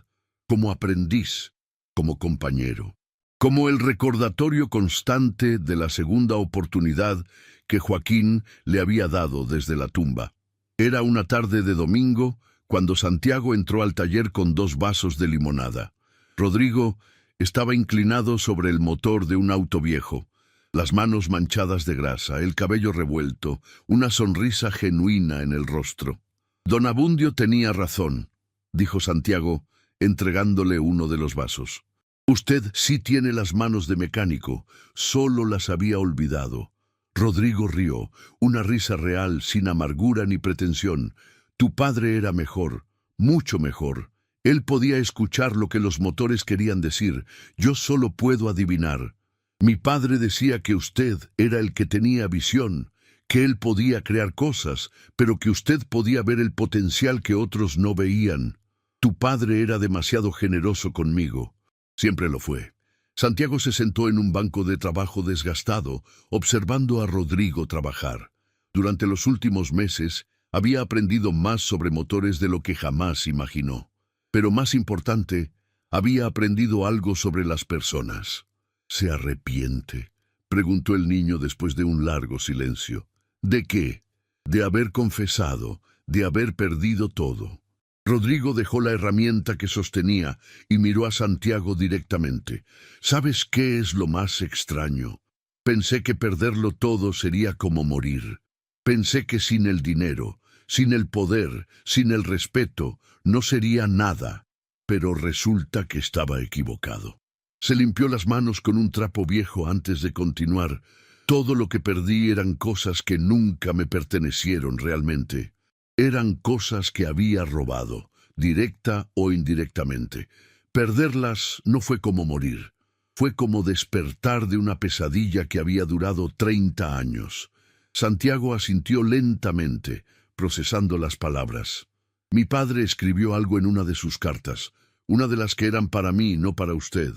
como aprendiz, como compañero, como el recordatorio constante de la segunda oportunidad que Joaquín le había dado desde la tumba. Era una tarde de domingo cuando Santiago entró al taller con 2 vasos de limonada. Rodrigo estaba inclinado sobre el motor de un auto viejo, las manos manchadas de grasa, el cabello revuelto, una sonrisa genuina en el rostro. Don Abundio tenía razón, dijo Santiago, entregándole uno de los vasos. Usted sí tiene las manos de mecánico, solo las había olvidado. Rodrigo rió, una risa real, sin amargura ni pretensión. Tu padre era mejor, mucho mejor. Él podía escuchar lo que los motores querían decir. Yo solo puedo adivinar. Mi padre decía que usted era el que tenía visión, que él podía crear cosas, pero que usted podía ver el potencial que otros no veían. Tu padre era demasiado generoso conmigo. Siempre lo fue. Santiago se sentó en un banco de trabajo desgastado, observando a Rodrigo trabajar. Durante los últimos meses, había aprendido más sobre motores de lo que jamás imaginó. Pero más importante, había aprendido algo sobre las personas. ¿Se arrepiente?, preguntó el niño después de un largo silencio. ¿De qué? De haber confesado, de haber perdido todo. Rodrigo dejó la herramienta que sostenía y miró a Santiago directamente. ¿Sabes qué es lo más extraño? Pensé que perderlo todo sería como morir. Pensé que sin el dinero, sin el poder, sin el respeto, no sería nada. Pero resulta que estaba equivocado. Se limpió las manos con un trapo viejo antes de continuar. Todo lo que perdí eran cosas que nunca me pertenecieron realmente. Eran cosas que había robado, directa o indirectamente. Perderlas no fue como morir. Fue como despertar de una pesadilla que había durado 30 años. Santiago asintió lentamente, procesando las palabras. Mi padre escribió algo en una de sus cartas, una de las que eran para mí, no para usted.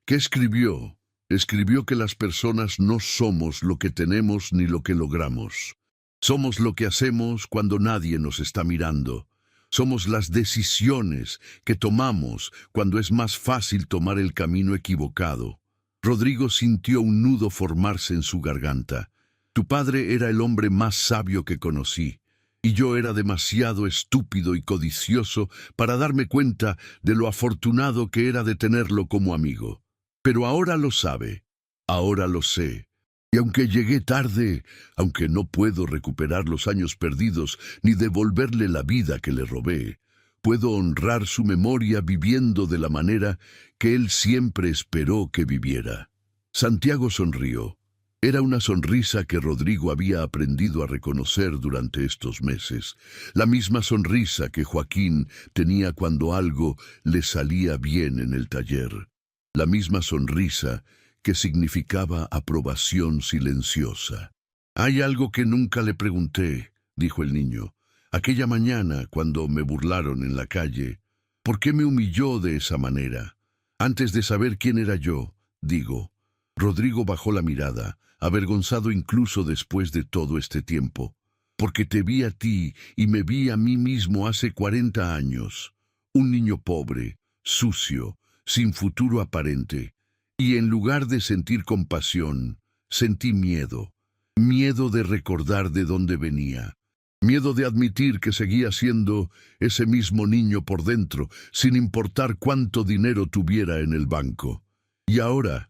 ¿Qué escribió? Escribió que las personas no somos lo que tenemos ni lo que logramos. Somos lo que hacemos cuando nadie nos está mirando. Somos las decisiones que tomamos cuando es más fácil tomar el camino equivocado. Rodrigo sintió un nudo formarse en su garganta. Tu padre era el hombre más sabio que conocí, y yo era demasiado estúpido y codicioso para darme cuenta de lo afortunado que era de tenerlo como amigo. Pero ahora lo sabe, ahora lo sé. Y aunque llegué tarde, aunque no puedo recuperar los años perdidos ni devolverle la vida que le robé, puedo honrar su memoria viviendo de la manera que él siempre esperó que viviera. Santiago sonrió. Era una sonrisa que Rodrigo había aprendido a reconocer durante estos meses, la misma sonrisa que Joaquín tenía cuando algo le salía bien en el taller, la misma sonrisa que significaba aprobación silenciosa. «Hay algo que nunca le pregunté», dijo el niño. «Aquella mañana, cuando me burlaron en la calle, ¿por qué me humilló de esa manera? Antes de saber quién era yo, digo». Rodrigo bajó la mirada, avergonzado incluso después de todo este tiempo. «Porque te vi a ti y me vi a mí mismo hace 40 años. Un niño pobre, sucio, sin futuro aparente. Y en lugar de sentir compasión, sentí miedo. Miedo de recordar de dónde venía. Miedo de admitir que seguía siendo ese mismo niño por dentro, sin importar cuánto dinero tuviera en el banco. Y ahora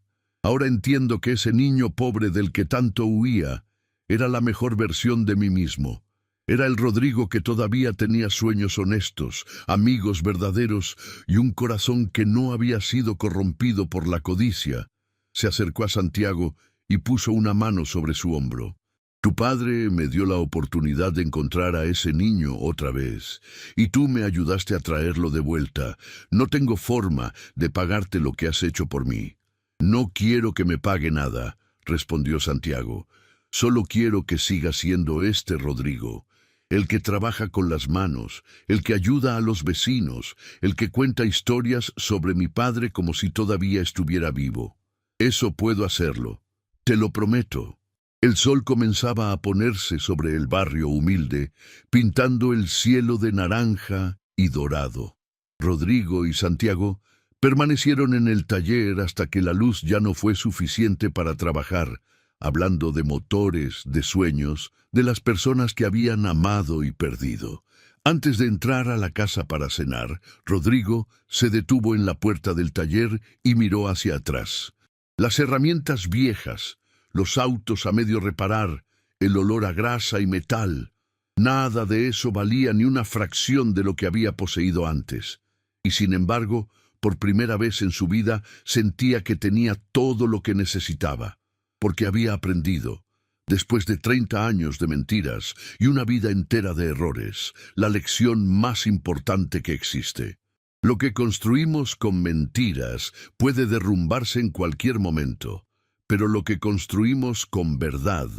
entiendo que ese niño pobre del que tanto huía era la mejor versión de mí mismo. Era el Rodrigo que todavía tenía sueños honestos, amigos verdaderos y un corazón que no había sido corrompido por la codicia». Se acercó a Santiago y puso una mano sobre su hombro. «Tu padre me dio la oportunidad de encontrar a ese niño otra vez, y tú me ayudaste a traerlo de vuelta. No tengo forma de pagarte lo que has hecho por mí». «No quiero que me pague nada», respondió Santiago. «Solo quiero que siga siendo este Rodrigo, el que trabaja con las manos, el que ayuda a los vecinos, el que cuenta historias sobre mi padre como si todavía estuviera vivo. Eso puedo hacerlo, te lo prometo». El sol comenzaba a ponerse sobre el barrio humilde, pintando el cielo de naranja y dorado. Rodrigo y Santiago permanecieron en el taller hasta que la luz ya no fue suficiente para trabajar, hablando de motores, de sueños, de las personas que habían amado y perdido. Antes de entrar a la casa para cenar, Rodrigo se detuvo en la puerta del taller y miró hacia atrás. Las herramientas viejas, los autos a medio reparar, el olor a grasa y metal, nada de eso valía ni una fracción de lo que había poseído antes. Y sin embargo, por primera vez en su vida, sentía que tenía todo lo que necesitaba, porque había aprendido, después de 30 años de mentiras y una vida entera de errores, la lección más importante que existe. Lo que construimos con mentiras puede derrumbarse en cualquier momento, pero lo que construimos con verdad,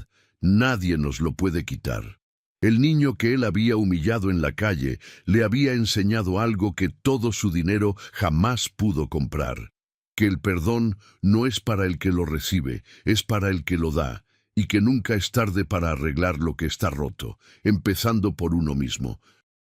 nadie nos lo puede quitar. El niño que él había humillado en la calle le había enseñado algo que todo su dinero jamás pudo comprar: que el perdón no es para el que lo recibe, es para el que lo da, y que nunca es tarde para arreglar lo que está roto, empezando por uno mismo.